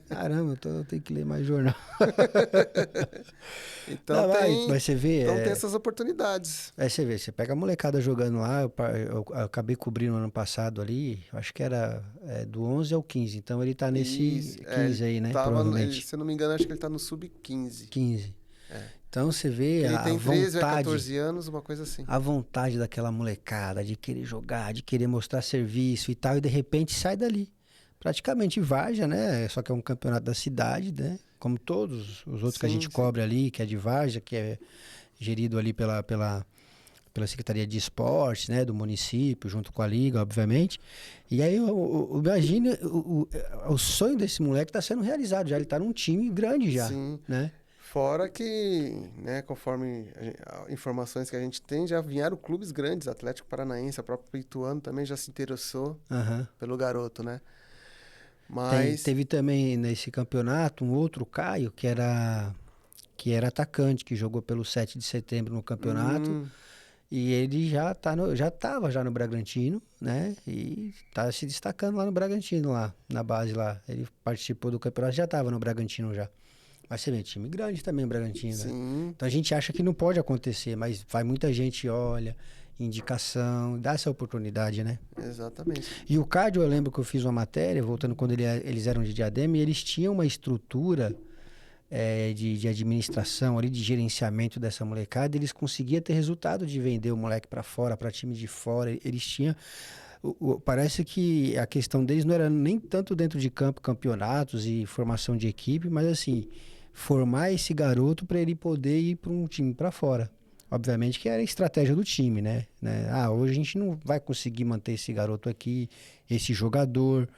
Caramba, eu tenho que ler mais jornal. Então, mas você vê... Então tem essas oportunidades. Você vê, você pega a molecada jogando lá, eu acabei cobrindo no ano passado ali, acho que era do 11 ao 15, então ele tá nesse 15 aí, né? Provavelmente. Se eu não me engano, acho que ele tá no sub-15. 15. Então você vê ele a tem 13 vontade, a 14 anos, uma coisa assim. A vontade daquela molecada de querer jogar, de querer mostrar serviço e tal, e de repente sai dali. Praticamente várzea, né? Só que é um campeonato da cidade, né? Como todos os outros que a gente cobre ali, que é de várzea, que é gerido ali pela Secretaria de Esportes, né? Do município, junto com a Liga, obviamente. E aí, imagina, o sonho desse moleque está sendo realizado já. Ele está num time grande já, né? Fora que, né, conforme informações que a gente tem, já vieram clubes grandes, Atlético Paranaense, a própria Ituano também já se interessou pelo garoto, né? Mas... Teve também nesse campeonato um outro Caio, que era atacante, que jogou pelo 7 de setembro no campeonato. E ele já estava no Bragantino, né? E tá se destacando lá no Bragantino, lá, na base lá. Ele participou do campeonato, já estava no Bragantino já. Mas você vê, time grande também o Bragantino, né? Então a gente acha que não pode acontecer, mas vai muita gente, olha, indicação, dá essa oportunidade, né? Exatamente. E o Cádio, eu lembro que eu fiz uma matéria, voltando quando eles eram de Diadema, e eles tinham uma estrutura de administração ali, de gerenciamento dessa molecada, eles conseguiam ter resultado de vender o moleque para fora, para time de fora, eles tinham... Parece que a questão deles não era nem tanto dentro de campo, campeonatos e formação de equipe, mas assim, formar esse garoto para ele poder ir para um time para fora. Obviamente que era a estratégia do time, né? Hoje a gente não vai conseguir manter esse garoto aqui, esse jogador.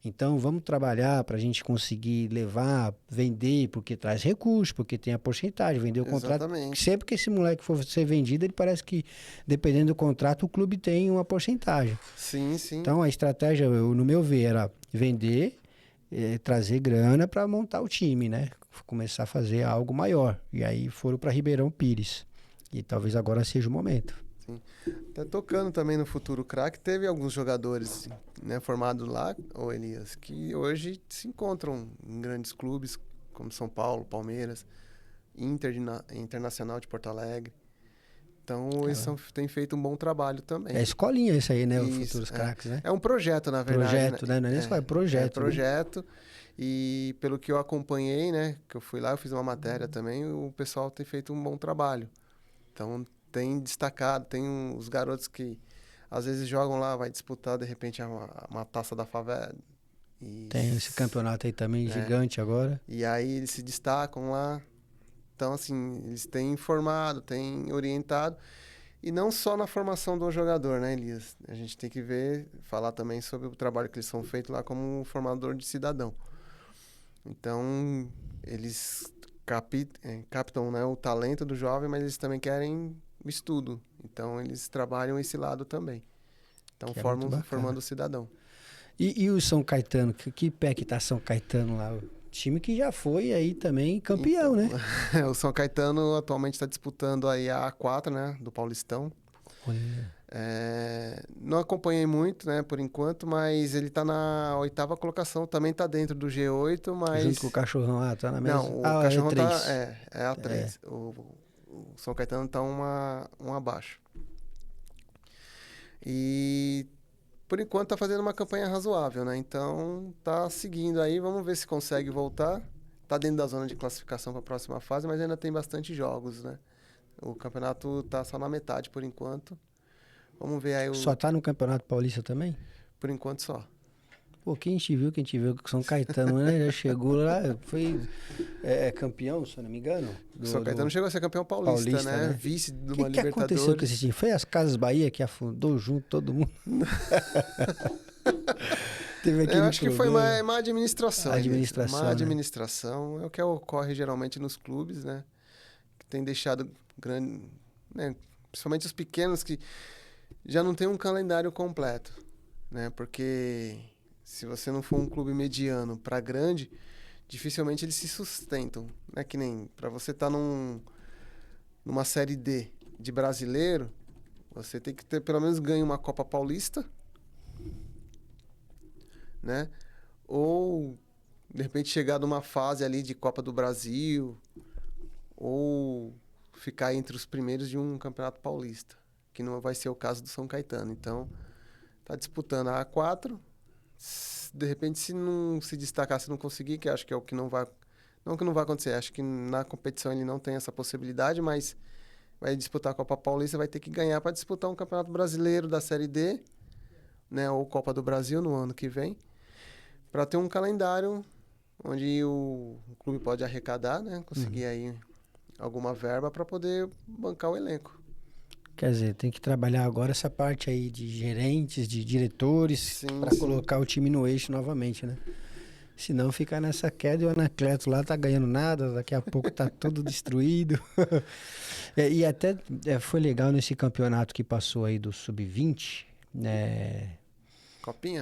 Então vamos trabalhar para a gente conseguir levar, vender, porque traz recursos, porque tem a porcentagem, vender o contrato. Sempre que esse moleque for ser vendido, ele parece que, dependendo do contrato, o clube tem uma porcentagem. Sim. Então a estratégia, no meu ver, era vender, trazer grana para montar o time, né? Começar a fazer algo maior. E aí foram para Ribeirão Pires. E talvez agora seja o momento. Sim. Tá tocando também no futuro craque, teve alguns jogadores, né, formados lá, Elias, que hoje se encontram em grandes clubes, como São Paulo, Palmeiras, Internacional de Porto Alegre. Então, eles têm feito um bom trabalho também. É escolinha isso aí, né? Os futuros craques, né? É um projeto, na verdade. Projeto, né? Não é nem escola, é projeto. É projeto. Né? E pelo que eu acompanhei, né? Que eu fui lá, eu fiz uma matéria também, o pessoal tem feito um bom trabalho. Então, tem destacado, tem os garotos que às vezes jogam lá, vai disputar de repente uma taça da favela. Tem esse campeonato aí também gigante agora. E aí eles se destacam lá. Então, assim, eles têm informado, têm orientado. E não só na formação do jogador, né, Elias? A gente tem que falar também sobre o trabalho que eles são feitos lá como formador de cidadão. Então, eles captam, né, o talento do jovem, mas eles também querem o estudo. Então, eles trabalham esse lado também. Então, formando o cidadão. E o São Caetano? Que pé que tá São Caetano lá? Time que já foi aí também campeão, né? O São Caetano atualmente está disputando aí a A4, né? Do Paulistão. Olha. Não acompanhei muito, né, por enquanto, mas ele tá na 8ª colocação, também tá dentro do G8, mas... Junto com o Cachorrão, tá na mesma... Não, o Ah, Cachorrão é tá... 3. É a 3. O São Caetano tá um abaixo. E por enquanto tá fazendo uma campanha razoável, né? Então tá seguindo aí, vamos ver se consegue voltar. Tá dentro da zona de classificação para a próxima fase, mas ainda tem bastante jogos, né? O campeonato tá só na metade por enquanto. Vamos ver aí Só tá no Campeonato Paulista também? Por enquanto só. Pô, quem te viu que o São Caetano, né? Já chegou lá, foi campeão, se eu não me engano. O São Caetano chegou a ser campeão paulista, né? Vice de uma Libertadores. O que aconteceu com esse time? Foi as Casas Bahia que afundou junto todo mundo? Teve aquele Eu acho que foi problema. má administração. Má administração é o que ocorre geralmente nos clubes, né? Que tem deixado grande... Né? Principalmente os pequenos que já não tem um calendário completo, né? Porque se você não for um clube mediano para grande, dificilmente eles se sustentam, né? Que nem para você estar numa série D de brasileiro, você tem que ter pelo menos ganho uma Copa Paulista, né? Ou de repente chegar numa fase ali de Copa do Brasil, ou ficar entre os primeiros de um Campeonato Paulista, que não vai ser o caso do São Caetano. Então, tá disputando a A4. De repente, se não se destacar, se não conseguir, que acho que é o que não vai... Não que não vai acontecer, acho que na competição ele não tem essa possibilidade, mas vai disputar a Copa Paulista, vai ter que ganhar para disputar um Campeonato Brasileiro da Série D, né, ou Copa do Brasil no ano que vem, para ter um calendário onde o clube pode arrecadar, né, conseguir aí alguma verba para poder bancar o elenco. Quer dizer, tem que trabalhar agora essa parte aí de gerentes, de diretores, para colocar o time no eixo novamente, né? Senão ficar nessa queda e o Anacleto lá tá ganhando nada, daqui a pouco tá tudo destruído. E até foi legal nesse campeonato que passou aí do Sub-20, né?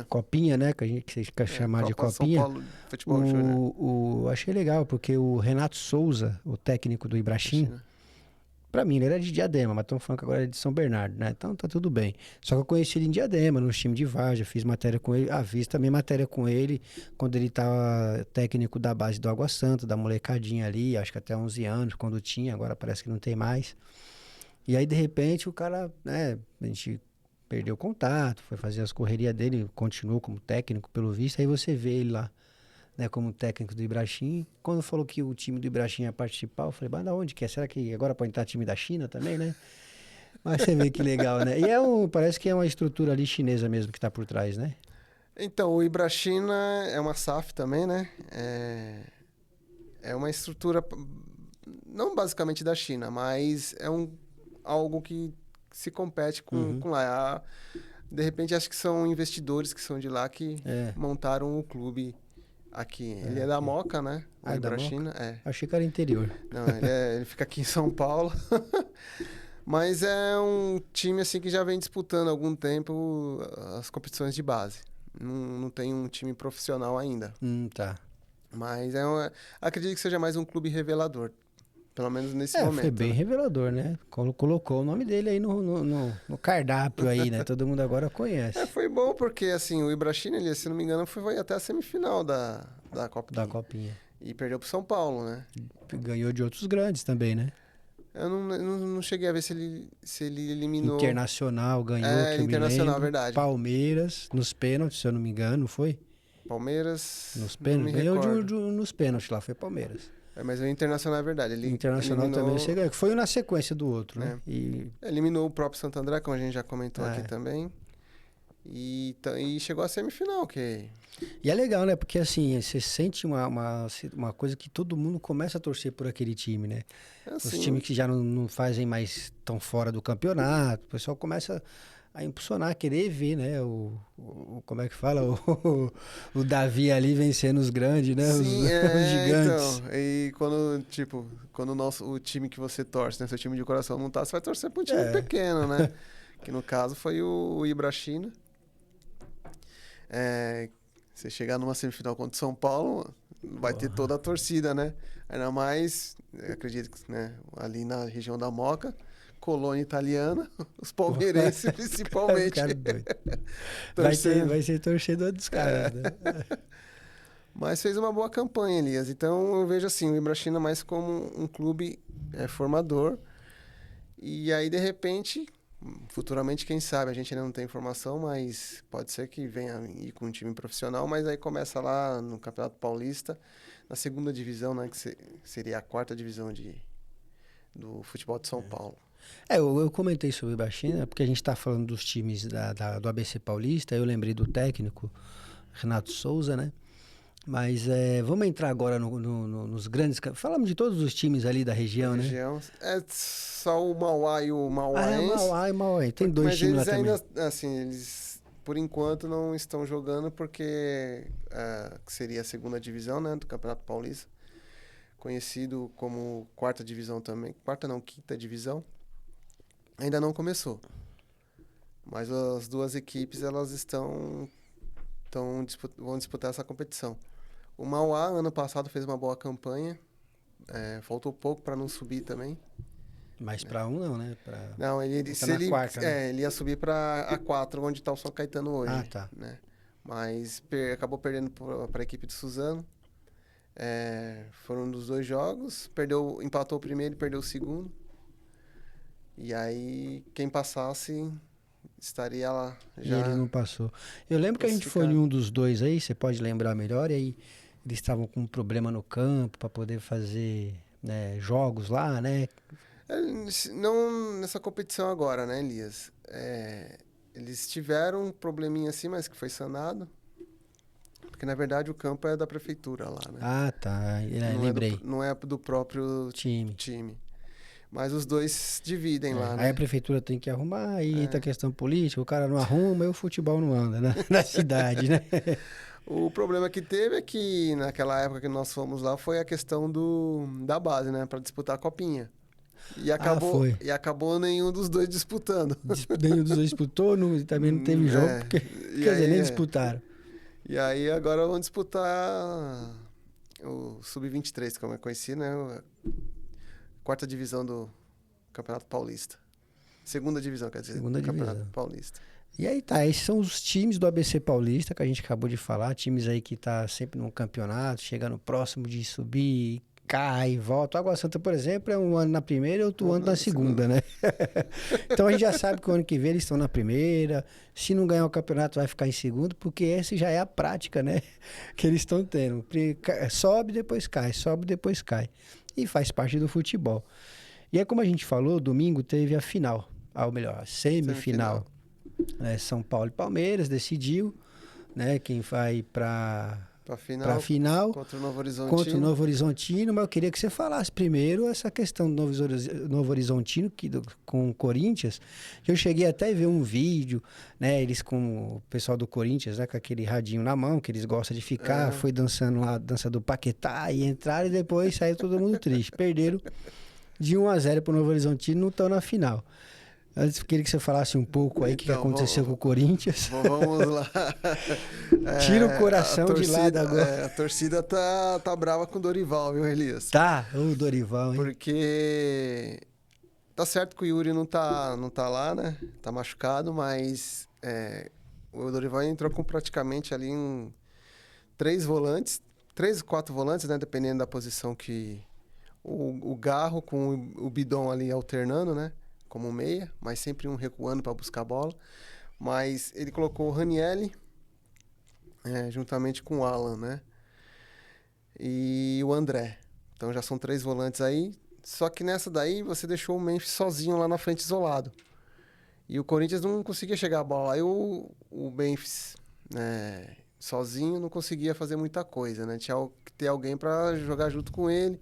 Copinha, né? Que a gente quer chamar de Copinha. São Paulo Futebol Júnior. Achei legal, porque o Renato Souza, o técnico do Ibrachim, pra mim, ele era de Diadema, mas estão falando que agora é de São Bernardo, né? Então tá tudo bem. Só que eu conheci ele em Diadema, no time de Várzea, fiz matéria com ele, fiz também matéria com ele quando ele tava técnico da base do Água Santa, da molecadinha ali, acho que até 11 anos, quando tinha, agora parece que não tem mais. E aí, de repente, o cara, né, a gente perdeu o contato, foi fazer as correrias dele, continuou como técnico, pelo visto, aí você vê ele lá, né, como técnico do Ibrachim. Quando falou que o time do Ibrachim ia participar, eu falei, mas da onde que é? Será que agora pode entrar time da China também, né? Mas você vê que legal, né? E parece que é uma estrutura ali chinesa mesmo que tá por trás, né? Então, o Ibrachina é uma SAF também, né? É uma estrutura, não basicamente da China, mas é algo que se compete com lá. De repente, acho que são investidores que são de lá que montaram o clube aqui. Ele é da Moca, né? O Ibrachina. Achei que era interior. Não, ele fica aqui em São Paulo. Mas é um time assim que já vem disputando há algum tempo as competições de base. Não tem um time profissional ainda. Tá. Mas acredito que seja mais um clube revelador. Pelo menos nesse momento. Foi bem revelador, né? Colocou o nome dele aí no cardápio aí, né? Todo mundo agora conhece. Foi bom porque, assim, o Ibrachina, ele, se não me engano, foi até a semifinal da Copinha. Da Copinha. E perdeu pro São Paulo, né? Ganhou de outros grandes também, né? Eu não cheguei a ver se ele eliminou... Internacional ganhou, que eu Internacional, me lembro. verdade. Palmeiras, nos pênaltis, se eu não me engano, não foi? Palmeiras... Nos pênaltis. Ganhou nos pênaltis lá, foi Palmeiras. Mas o Internacional é verdade. Ele Internacional também chegou. Foi na sequência do outro, né? Eliminou o próprio Santo André, como a gente já comentou aqui também. E chegou à semifinal, que... E é legal, né? Porque assim, você sente uma coisa que todo mundo começa a torcer por aquele time, né? Os times que já não fazem mais tão fora do campeonato, o pessoal começa a impulsionar, a querer ver, né? Como é que fala? O Davi ali vencendo os grandes, né? Sim, os gigantes. Então, e quando o time que você torce, né? Seu time de coração não tá, você vai torcer para um time pequeno, né? Que no caso foi o Ibrachina. Você chegar numa semifinal contra o São Paulo, vai ter toda a torcida, né? Ainda mais, eu acredito que, né, ali na região da Moca, colônia italiana, os palmeirenses principalmente. Cara doido. Torcendo. Vai ser torcedor dos caras, né? Mas fez uma boa campanha, Elias. Então eu vejo assim, o Ibrachina mais como um clube formador. E aí, de repente, futuramente, quem sabe, a gente ainda não tem informação, mas pode ser que venha ir com um time profissional, mas aí começa lá no Campeonato Paulista, na segunda divisão, né, que seria a quarta divisão do futebol de São Paulo. Eu comentei sobre o Ibrachina, porque a gente está falando dos times do ABC Paulista, eu lembrei do técnico, Renato Souza, né? Mas vamos entrar agora nos grandes... Falamos de todos os times ali da região, né? É só o Mauá e o Mauaense. Mauá e Mauá. Tem dois times lá também. Mas eles ainda, assim, eles por enquanto não estão jogando porque seria a segunda divisão, né, do Campeonato Paulista. Conhecido como quarta divisão também. Quarta não, quinta divisão. Ainda não começou. Mas as duas equipes, elas vão disputar essa competição. O Mauá, ano passado, fez uma boa campanha. Faltou pouco para não subir também. Mas para um não, né? Não, ele quarta, né? ele ia subir para A4, onde está o São Caetano hoje. Ah, tá. Né? Mas acabou perdendo para a equipe de Suzano. Foram um dos 2 jogos. Empatou o primeiro e perdeu o segundo. E aí, quem passasse estaria lá já. E ele não passou. Eu lembro que a gente foi em um dos dois aí, você pode lembrar melhor, e aí eles estavam com um problema no campo para poder fazer, né, jogos lá, né? Não nessa competição agora, né, Elias? Eles tiveram um probleminha assim, mas que foi sanado. Porque, na verdade, o campo é da prefeitura lá, né? Ah, tá. Lembrei. Não é do próprio time. Mas os dois dividem lá, né? Aí a prefeitura tem que arrumar, aí entra a questão política, o cara não arruma e o futebol não anda, né? Na cidade, né? O problema que teve é que, naquela época que nós fomos lá, foi a questão da base, né? Para disputar a copinha. E acabou nenhum dos dois disputando. Nenhum dos dois disputou, também não teve jogo, porque, quer dizer, nem disputaram. E aí agora vão disputar o Sub-23, como é conhecido, né? Quarta divisão do Campeonato Paulista. Segunda divisão, quer dizer, do Campeonato Paulista. E aí tá, esses são os times do ABC Paulista que a gente acabou de falar, times aí que tá sempre no campeonato, chegando próximo de subir, cai, volta. O Água Santa, por exemplo, é um ano na primeira e outro ano na segunda, né? Então a gente já sabe que o ano que vem eles estão na primeira, se não ganhar o campeonato vai ficar em segundo, porque essa já é a prática, né? Que eles estão tendo. Sobe, depois cai, sobe, depois cai. E faz parte do futebol. E aí, como a gente falou, domingo teve a final, ou melhor, a semifinal. São Paulo e Palmeiras decidiu, né, quem vai para a final contra o Novo Horizontino, mas eu queria que você falasse primeiro essa questão do Novo Horizontino com o Corinthians. Eu cheguei até a ver um vídeo, né, eles com o pessoal do Corinthians, né, com aquele radinho na mão, que eles gostam de ficar, foi dançando lá a dança do Paquetá, e entraram e depois saiu todo mundo triste. Perderam de 1-0 para o Novo Horizontino, não estão na final. Antes, queria que você falasse um pouco aí o que aconteceu com o Corinthians. Vamos lá. Tira o coração de lado agora. A torcida tá brava com o Dorival, viu, Elias? Tá, o Dorival, hein? Porque tá certo que o Yuri não tá lá, né? Tá machucado, mas o Dorival entrou com praticamente ali 3 volantes, 3 ou 4 volantes, né? Dependendo da posição que... O Garro com o Bidon ali alternando, né? Como meia, mas sempre um recuando para buscar a bola. Mas ele colocou o Ranielli juntamente com o Alan, né? E o André. Então já são 3 volantes aí. Só que nessa daí você deixou o Memphis sozinho lá na frente, isolado. E o Corinthians não conseguia chegar a bola. Aí o Memphis, sozinho, não conseguia fazer muita coisa, né? Tinha que ter alguém para jogar junto com ele.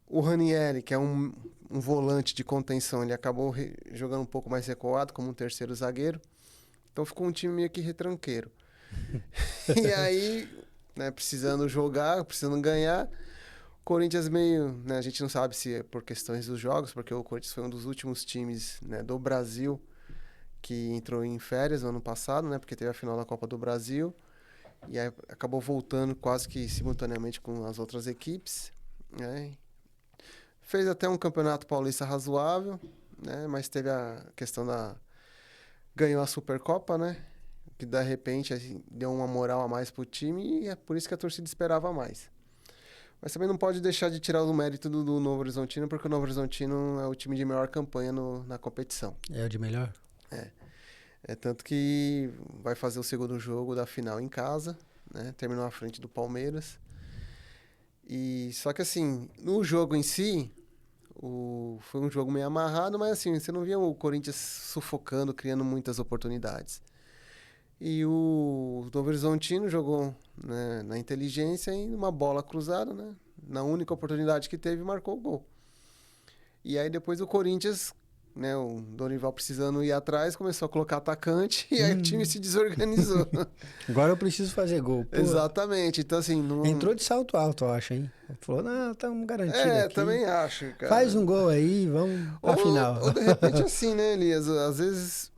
O Ranielli, que é um volante de contenção, ele acabou jogando um pouco mais recuado, como um terceiro zagueiro. Então ficou um time meio que retranqueiro. E aí, né, precisando jogar, precisando ganhar, o Corinthians meio... Né, a gente não sabe se é por questões dos jogos, porque o Corinthians foi um dos últimos times, né, do Brasil que entrou em férias no ano passado, né, porque teve a final da Copa do Brasil. E aí acabou voltando quase que simultaneamente com as outras equipes, né? Fez até um campeonato paulista razoável, né? Mas teve a questão da... Ganhou a Supercopa, né? Que de repente assim, deu uma moral a mais pro time e é por isso que a torcida esperava mais. Mas também não pode deixar de tirar o mérito do Novo Horizontino, porque o Novo Horizontino é o time de melhor campanha na competição. É o de melhor? É tanto que vai fazer o segundo jogo da final em casa, né? Terminou à frente do Palmeiras. E só que assim, no jogo em si, foi um jogo meio amarrado, mas assim, você não via o Corinthians sufocando, criando muitas oportunidades. E o Novo Horizontino jogou, né, na inteligência e numa bola cruzada, né? Na única oportunidade que teve, marcou o gol. E aí depois o Corinthians, né, o Dorival precisando ir atrás, começou a colocar atacante e aí o time se desorganizou. Agora eu preciso fazer gol. Pô, Exatamente. Então, assim, não... entrou de salto alto, eu acho, hein? Falou, não, estamos garantidos aqui. também acho, cara. Faz um gol aí, vamos pra final. Ou de repente assim, né, Elias? Às vezes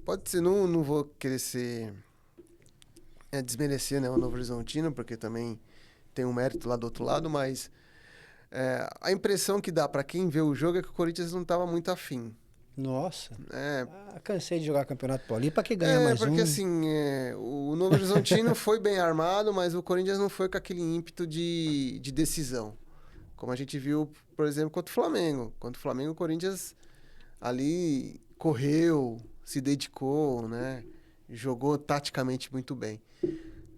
pode ser, não vou querer desmerecer, né, o Novo Horizontino, porque também tem um mérito lá do outro lado, mas a impressão que dá pra quem vê o jogo é que o Corinthians não tava muito afim. Nossa. É, Cansei de jogar Campeonato Paulista. Pra que ganhar mais porque um? assim, o Novo Horizontino foi bem armado, mas o Corinthians não foi com aquele ímpeto de decisão. Como a gente viu, por exemplo, contra o Flamengo. Contra o Flamengo, o Corinthians ali correu, se dedicou, né? Jogou taticamente muito bem.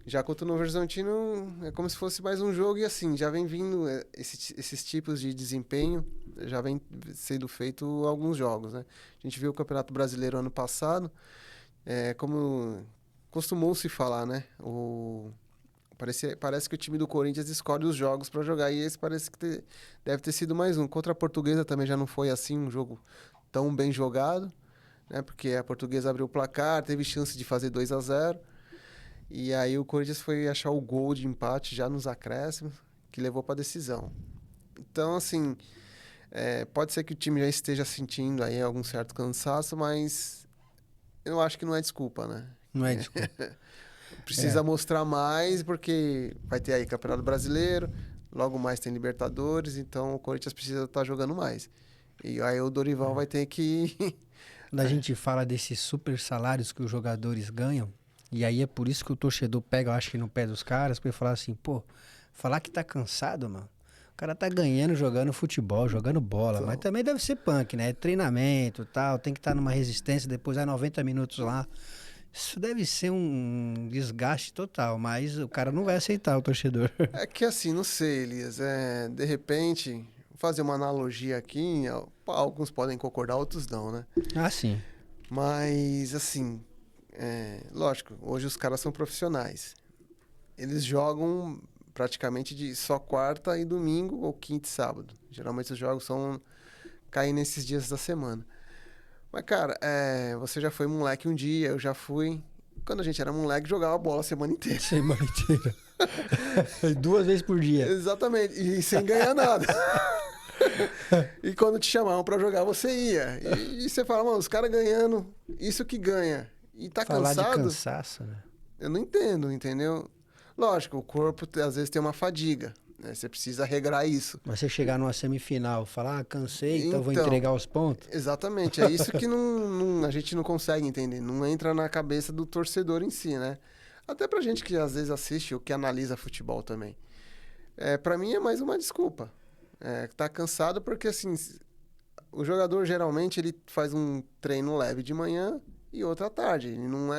Já contra o Novo Horizontino, é como se fosse mais um jogo e assim, já vem vindo esses tipos de desempenho, já vem sendo feito alguns jogos, né? A gente viu o Campeonato Brasileiro ano passado, como costumou se falar, né? Parece que o time do Corinthians escolhe os jogos para jogar e esse parece que deve ter sido mais um. Contra a Portuguesa também já não foi assim um jogo tão bem jogado, né? Porque a Portuguesa abriu o placar, teve chance de fazer 2-0. E aí o Corinthians foi achar o gol de empate já nos acréscimos, que levou para a decisão. Então, assim, pode ser que o time já esteja sentindo aí algum certo cansaço, mas eu acho que não é desculpa, né? Não é desculpa. Precisa mostrar mais, porque vai ter aí Campeonato Brasileiro, logo mais tem Libertadores, então o Corinthians precisa estar jogando mais. E aí o Dorival vai ter que... Quando a gente fala desses super salários que os jogadores ganham, e aí é por isso que o torcedor pega, eu acho que no pé dos caras, pra ele falar assim, pô, falar que tá cansado, mano. O cara tá ganhando, jogando futebol, jogando bola, Então, mas também deve ser punk, né? Treinamento e tal, tem que estar numa resistência, depois 90 minutos lá. Isso deve ser um desgaste total, mas o cara não vai aceitar, o torcedor. é que assim, não sei, Elias, de repente, vou fazer uma analogia aqui, alguns podem concordar, outros não, né? Ah, sim. Mas, assim, lógico, hoje os caras são profissionais. Eles jogam praticamente de só quarta e domingo ou quinta e sábado. Geralmente os jogos caem nesses dias da semana. Mas, cara, você já foi moleque um dia, eu já fui. Quando a gente era moleque, jogava bola a semana inteira. Semana inteira. 2 vezes por dia. Exatamente, e sem ganhar nada. E quando te chamavam pra jogar, você ia. E você fala, mano, os caras ganhando, isso que ganha. E tá Falar de cansado? cansaço, né? Eu não entendo, entendeu? Lógico, o corpo às vezes tem uma fadiga, né? Você precisa regrar isso. Mas você chegar numa semifinal, falar, cansei, então vou Então, entregar os pontos. exatamente, é isso que a gente não consegue entender. Não entra na cabeça do torcedor em si, né? Até pra gente que às vezes assiste ou que analisa futebol também. Pra mim é mais uma desculpa. Tá cansado porque, assim, o jogador geralmente ele faz um treino leve de manhã e outro à tarde. Ele não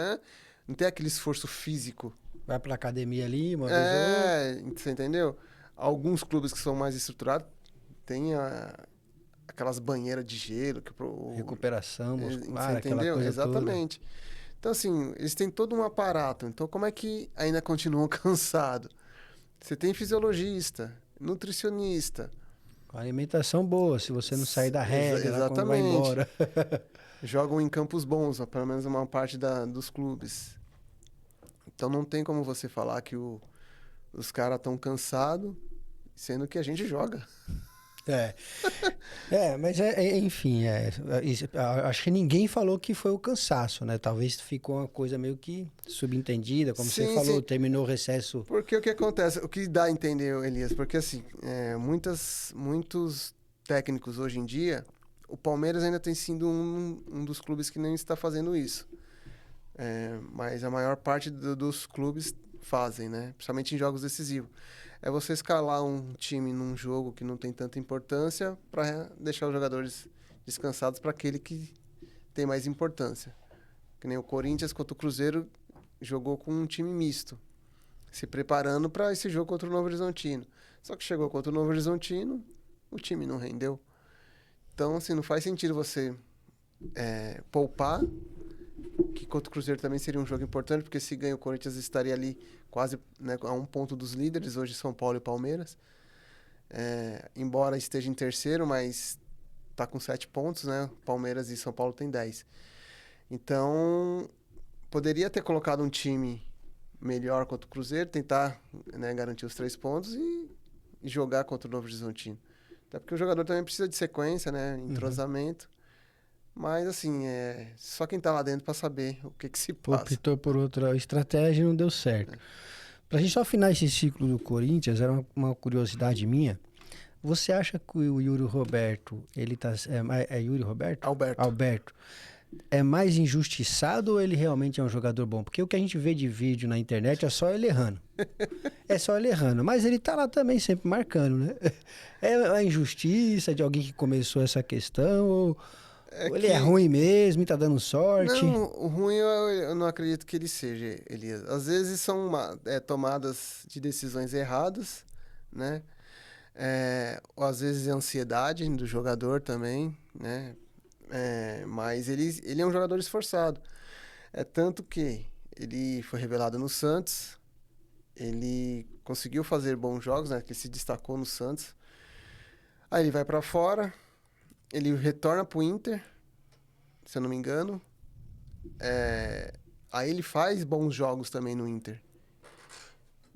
tem aquele esforço físico. Vai pra academia ali, uma vez ou outra. Você entendeu? Alguns clubes que são mais estruturados têm aquelas banheiras de gelo. Recuperação muscular, você aquela entendeu? coisa Exatamente. Então, assim, eles têm todo um aparato. Então, como é que ainda continuam cansados? Você tem fisiologista, nutricionista. Com alimentação boa, se você não sair da regra, lá quando vai Exatamente. embora. Jogam em campos bons, pelo menos uma parte dos clubes. Então não tem como você falar que os caras estão cansados, sendo que a gente joga. É, mas enfim, acho que ninguém falou que foi o cansaço, né? Talvez ficou uma coisa meio que subentendida, como você Sim, falou, sim. terminou o recesso. Porque o que acontece? O que dá a entender, Elias? Porque assim, muitos técnicos hoje em dia, o Palmeiras ainda tem sido um dos clubes que nem está fazendo isso. Mas a maior parte dos clubes fazem, né? Principalmente em jogos decisivos. É você escalar um time num jogo que não tem tanta importância para deixar os jogadores descansados para aquele que tem mais importância. Que nem o Corinthians contra o Cruzeiro jogou com um time misto, se preparando para esse jogo contra o Novo Horizontino. Só que chegou contra o Novo Horizontino, o time não rendeu. Então, assim, não faz sentido você poupar, que contra o Cruzeiro também seria um jogo importante, porque se ganha o Corinthians estaria ali quase, né, a 1 ponto dos líderes, hoje São Paulo e Palmeiras. Embora esteja em terceiro, mas está com 7 pontos, né? Palmeiras e São Paulo tem 10. Então, poderia ter colocado um time melhor contra o Cruzeiro, tentar, né, garantir os 3 pontos e jogar contra o Novo Horizontino. Até porque o jogador também precisa de sequência, né? Entrosamento. Mas, assim, só quem tá lá dentro para saber o que se passa. Optou por outra estratégia e não deu certo. Pra gente só afinar esse ciclo do Corinthians, era uma curiosidade minha. Você acha que o Yuri Roberto, ele tá... É Yuri Roberto? Alberto. É mais injustiçado ou ele realmente é um jogador bom? Porque o que a gente vê de vídeo na internet é só ele errando. É só ele errando. Mas ele tá lá também sempre marcando, né? É a injustiça de alguém que começou essa questão ou ele é ruim mesmo e tá dando sorte? Não, o ruim eu não acredito que ele seja, Elias. Às vezes são tomadas de decisões erradas, né? Ou às vezes é ansiedade do jogador também, né? Mas ele é um jogador esforçado. É tanto que ele foi revelado no Santos, ele conseguiu fazer bons jogos, né? Que ele se destacou no Santos. Aí ele vai para fora, ele retorna pro Inter, se eu não me engano. Aí ele faz bons jogos também no Inter.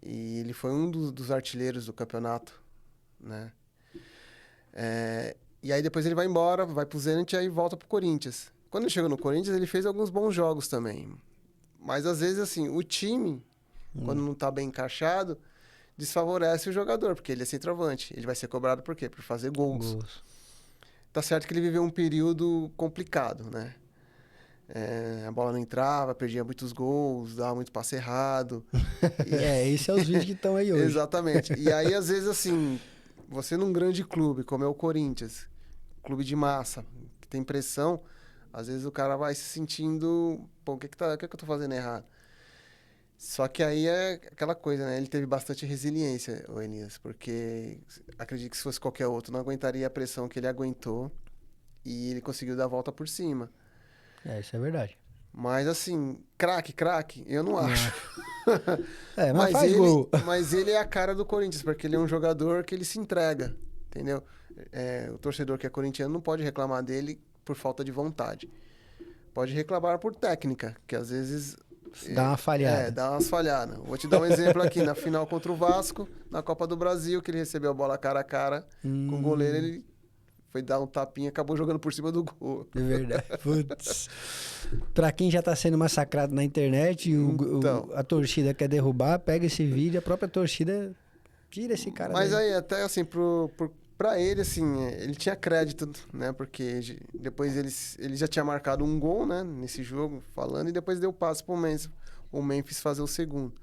E ele foi um dos artilheiros do campeonato, né? E aí depois ele vai embora, vai pro Zenit e aí volta pro Corinthians. Quando ele chegou no Corinthians, ele fez alguns bons jogos também. Mas às vezes, assim, o time, quando não tá bem encaixado, desfavorece o jogador, porque ele é centroavante. Ele vai ser cobrado por quê? Por fazer gols. Tá certo que ele viveu um período complicado, né? A bola não entrava, perdia muitos gols, dava muito passe errado. Esses são os vídeos que estão aí hoje. Exatamente. E aí, às vezes, assim, você num grande clube, como é o Corinthians, clube de massa, que tem pressão, às vezes o cara vai se sentindo, pô, o que eu tô fazendo errado? Só que aí é aquela coisa, né? Ele teve bastante resiliência, o Elias, porque acredito que se fosse qualquer outro, não aguentaria a pressão que ele aguentou e ele conseguiu dar a volta por cima. Isso é verdade. Mas assim, craque, eu não acho. Mas faz gol. Mas ele é a cara do Corinthians, porque ele é um jogador que ele se entrega, entendeu? O torcedor que é corintiano não pode reclamar dele por falta de vontade. Pode reclamar por técnica, que às vezes... Dá uma falhada. Dá umas falhadas. Vou te dar um exemplo aqui. Na final contra o Vasco, na Copa do Brasil, que ele recebeu a bola cara a cara com o goleiro, ele foi dar um tapinha e acabou jogando por cima do gol. É verdade. Putz. Pra quem já tá sendo massacrado na internet, a torcida quer derrubar, pega esse vídeo, a própria torcida tira esse cara. Mas aí, até assim, pra ele, assim, ele tinha crédito, né? Porque depois ele já tinha marcado um gol, né? Nesse jogo, falando, e depois deu passe pro Memphis fazer o segundo.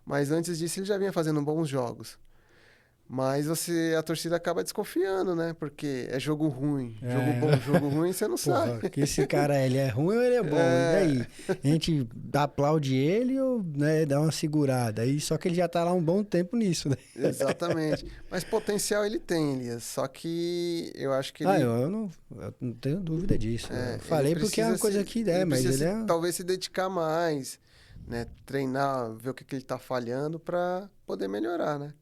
Mas antes disso, ele já vinha fazendo bons jogos. Mas a torcida acaba desconfiando, né? Porque é jogo ruim. Jogo bom, jogo ruim, você não sabe. Que esse cara, ele é ruim ou ele é bom? E daí? A gente aplaude ele ou, né, dá uma segurada? Só que ele já tá lá um bom tempo nisso, né? Exatamente. Mas potencial ele tem, Elias. Só que eu acho que ele... Eu não tenho dúvida disso. Eu falei porque é uma coisa que mas ele é... talvez se dedicar mais, né? Treinar, ver o que ele tá falhando pra poder melhorar, né?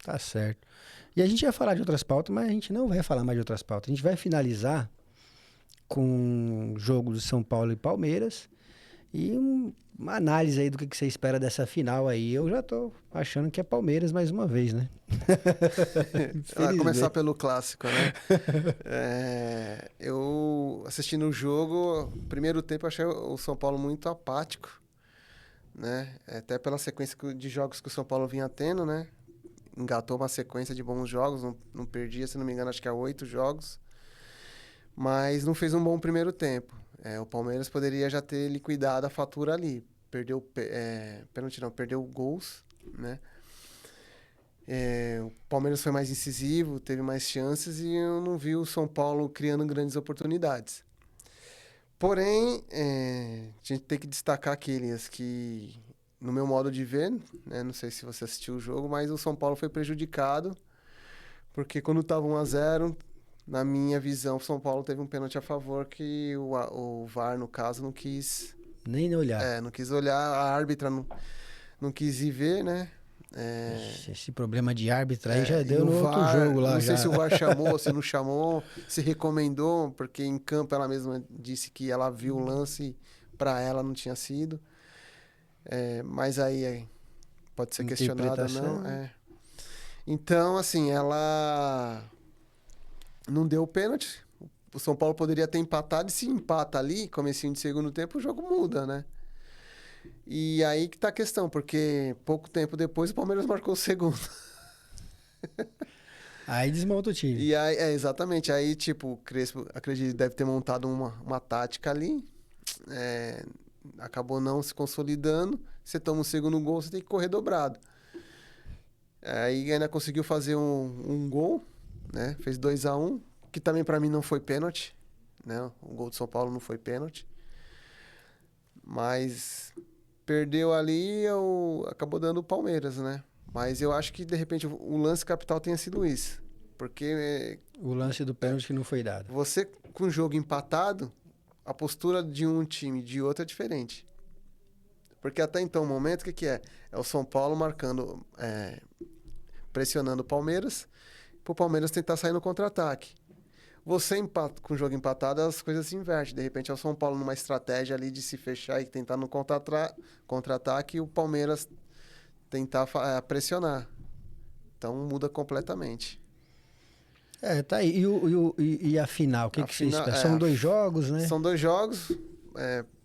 Tá certo. E a gente vai falar de outras pautas, mas a gente não vai falar mais de outras pautas. A gente vai finalizar com o jogo do São Paulo e Palmeiras E uma análise aí do que você espera dessa final aí. Eu já tô achando que é Palmeiras mais uma vez, né? Vai começar Infelizmente. pelo clássico, né? Eu assistindo o jogo, primeiro tempo eu achei o São Paulo muito apático, né? Até pela sequência de jogos que o São Paulo vinha tendo, né? Engatou uma sequência de bons jogos, não perdia, se não me engano, acho que há 8 jogos, mas não fez um bom primeiro tempo. O Palmeiras poderia já ter liquidado a fatura ali. Perdeu, pênalti não, perdeu gols, né? O Palmeiras foi mais incisivo, teve mais chances e eu não vi o São Paulo criando grandes oportunidades. Porém, a gente tem que destacar aqueles que, no meu modo de ver, né, não sei se você assistiu o jogo, mas o São Paulo foi prejudicado, porque quando estava 1-0, na minha visão, o São Paulo teve um pênalti a favor que o VAR, no caso, não quis, Nem olhar. não quis olhar, a árbitra não quis ir ver, né? Esse problema de árbitro aí já E deu o no outro VAR, jogo lá não sei já. se o VAR chamou, se não chamou, se recomendou, porque em campo ela mesma disse que ela viu o lance, para ela não tinha sido. Mas aí pode ser questionada ou não. Interpretação. Então, assim, ela não deu o pênalti. O São Paulo poderia ter empatado, e se empata ali, comecinho de segundo tempo, o jogo muda, né? E aí que tá a questão, porque pouco tempo depois o Palmeiras marcou o segundo. Aí desmonta o time. E aí, exatamente. Aí, tipo, o Crespo, acredito, deve ter montado uma tática ali. Acabou não se consolidando. Você toma o segundo gol, você tem que correr dobrado. Aí ainda conseguiu fazer um gol, né? Fez 2-1, que também pra mim não foi pênalti, né? O gol do São Paulo não foi pênalti. Mas perdeu ali, acabou dando o Palmeiras, né? Mas eu acho que, de repente, o lance capital tenha sido isso. Porque O lance do pênalti que não foi dado. você, com o jogo empatado, a postura de um time e de outro é diferente. Porque até então, o momento, o que é? É o São Paulo marcando, pressionando o Palmeiras, para o Palmeiras tentar sair no contra-ataque. Você com o jogo empatado, as coisas se invertem. De repente, é o São Paulo numa estratégia ali de se fechar e tentar no contra-ataque e o Palmeiras tentar pressionar. Então, muda completamente. Tá aí. E a final? O que você espera? São 2 jogos, né? São 2 jogos.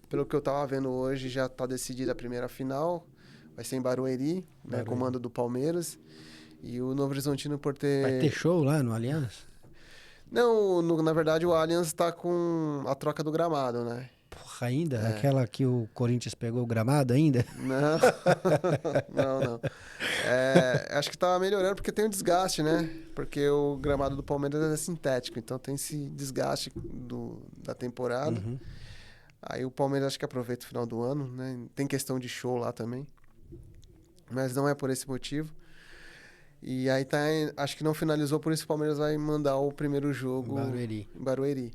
Pelo que eu tava vendo hoje, já tá decidida a primeira final. Vai ser em Barueri, né, comando do Palmeiras. E o Novo Horizontino por ter... Vai ter show lá no Allianz? Não, na verdade o Allianz tá com a troca do gramado, né? Porra, ainda? Aquela que o Corinthians pegou o gramado ainda? Não, não. Acho que tá melhorando porque tem o desgaste, né? Porque o gramado do Palmeiras é sintético, então tem esse desgaste da temporada. Uhum. Aí o Palmeiras acho que aproveita o final do ano, né? Tem questão de show lá também. Mas não é por esse motivo. E aí acho que não finalizou, por isso o Palmeiras vai mandar o primeiro jogo em Barueri.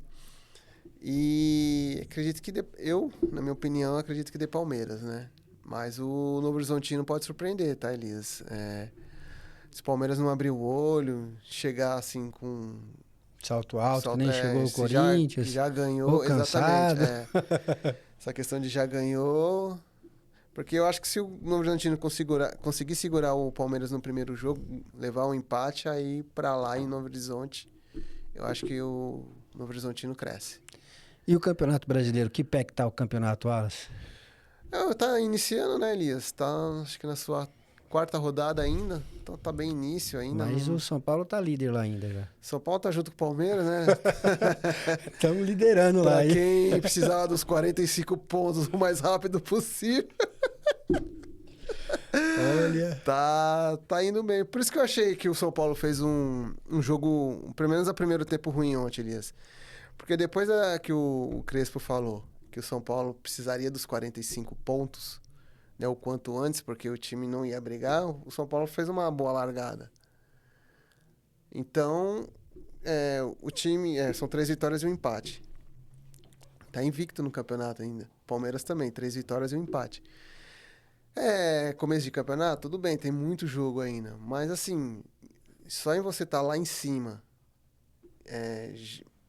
E acredito que na minha opinião, acredito que dê Palmeiras, né? Mas o Novo Horizontino pode surpreender, tá, Elias? Se o Palmeiras não abrir o olho, chegar assim com salto alto, que nem chegou o Corinthians. Já ganhou, cansado. exatamente. Essa questão de já ganhou. Porque eu acho que se o Novo Horizontino conseguir segurar o Palmeiras no primeiro jogo, levar um empate, aí pra lá em Novo Horizonte, eu acho que o Novo Horizontino cresce. E o Campeonato Brasileiro? Que pé que tá o Campeonato, Wallace? Tá iniciando, né, Elias? Tá, acho que na sua 4ª rodada ainda. Então tá bem início ainda. Mas o São Paulo tá líder lá ainda já. São Paulo tá junto com o Palmeiras, né? Estamos liderando lá. Pra quem precisava dos 45 pontos o mais rápido possível. Olha. Tá indo bem. Por isso que eu achei que o São Paulo fez um jogo, pelo menos a primeiro tempo ruim ontem, Elias. Porque depois que o Crespo falou que o São Paulo precisaria dos 45 pontos, né, o quanto antes, porque o time não ia brigar, o São Paulo fez uma boa largada. Então, o time... são 3 vitórias e um empate. Tá invicto no campeonato ainda. Palmeiras também, 3 vitórias e um empate. Começo de campeonato, tudo bem, tem muito jogo ainda. Mas, assim, só em você estar lá em cima,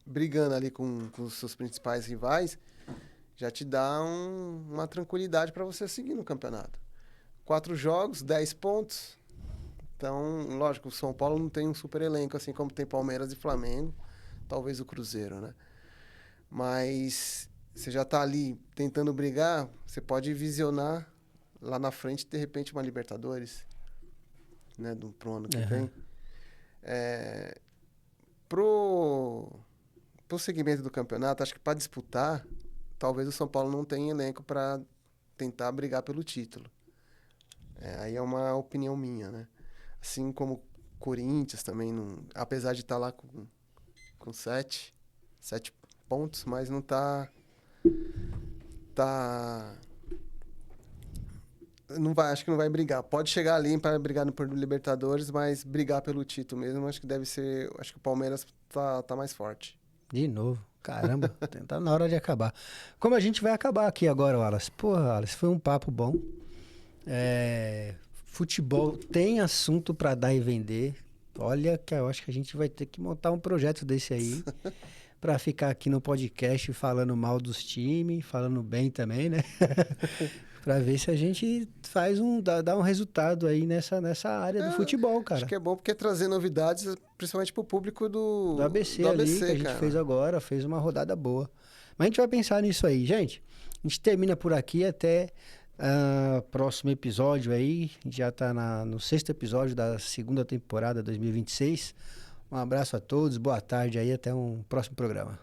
brigando ali com os seus principais rivais, já te dá uma tranquilidade para você seguir no campeonato. 4 jogos, 10 pontos. Então, lógico, o São Paulo não tem um super elenco, assim como tem Palmeiras e Flamengo. Talvez o Cruzeiro, né? Mas você já tá ali tentando brigar, você pode visionar lá na frente, de repente, uma Libertadores, né? Pro ano que vem. Pro segmento do campeonato, acho que para disputar, talvez o São Paulo não tenha elenco para tentar brigar pelo título. Aí é uma opinião minha, né? Assim como o Corinthians também, não, apesar de estar lá com 7 pontos, mas não não vai, acho que não vai brigar. Pode chegar ali para brigar por Libertadores, mas brigar pelo título mesmo, acho que deve ser. Acho que o Palmeiras tá mais forte. De novo. Caramba, tá na hora de acabar. Como a gente vai acabar aqui agora, Wallace? Porra, Wallace, foi um papo bom. Futebol tem assunto para dar e vender. Olha, que eu acho que a gente vai ter que montar um projeto desse aí para ficar aqui no podcast falando mal dos times, falando bem também, né? Para ver se a gente faz dá um resultado aí nessa área do futebol, cara. Acho que é bom porque trazer novidades, principalmente pro público do ABC do ali, ABC, que a gente cara. fez agora, fez uma rodada boa. Mas a gente vai pensar nisso aí, gente. A gente termina por aqui até próximo episódio aí. A gente já tá no 6º episódio da 2ª temporada 2026. Um abraço a todos, boa tarde aí, até um próximo programa.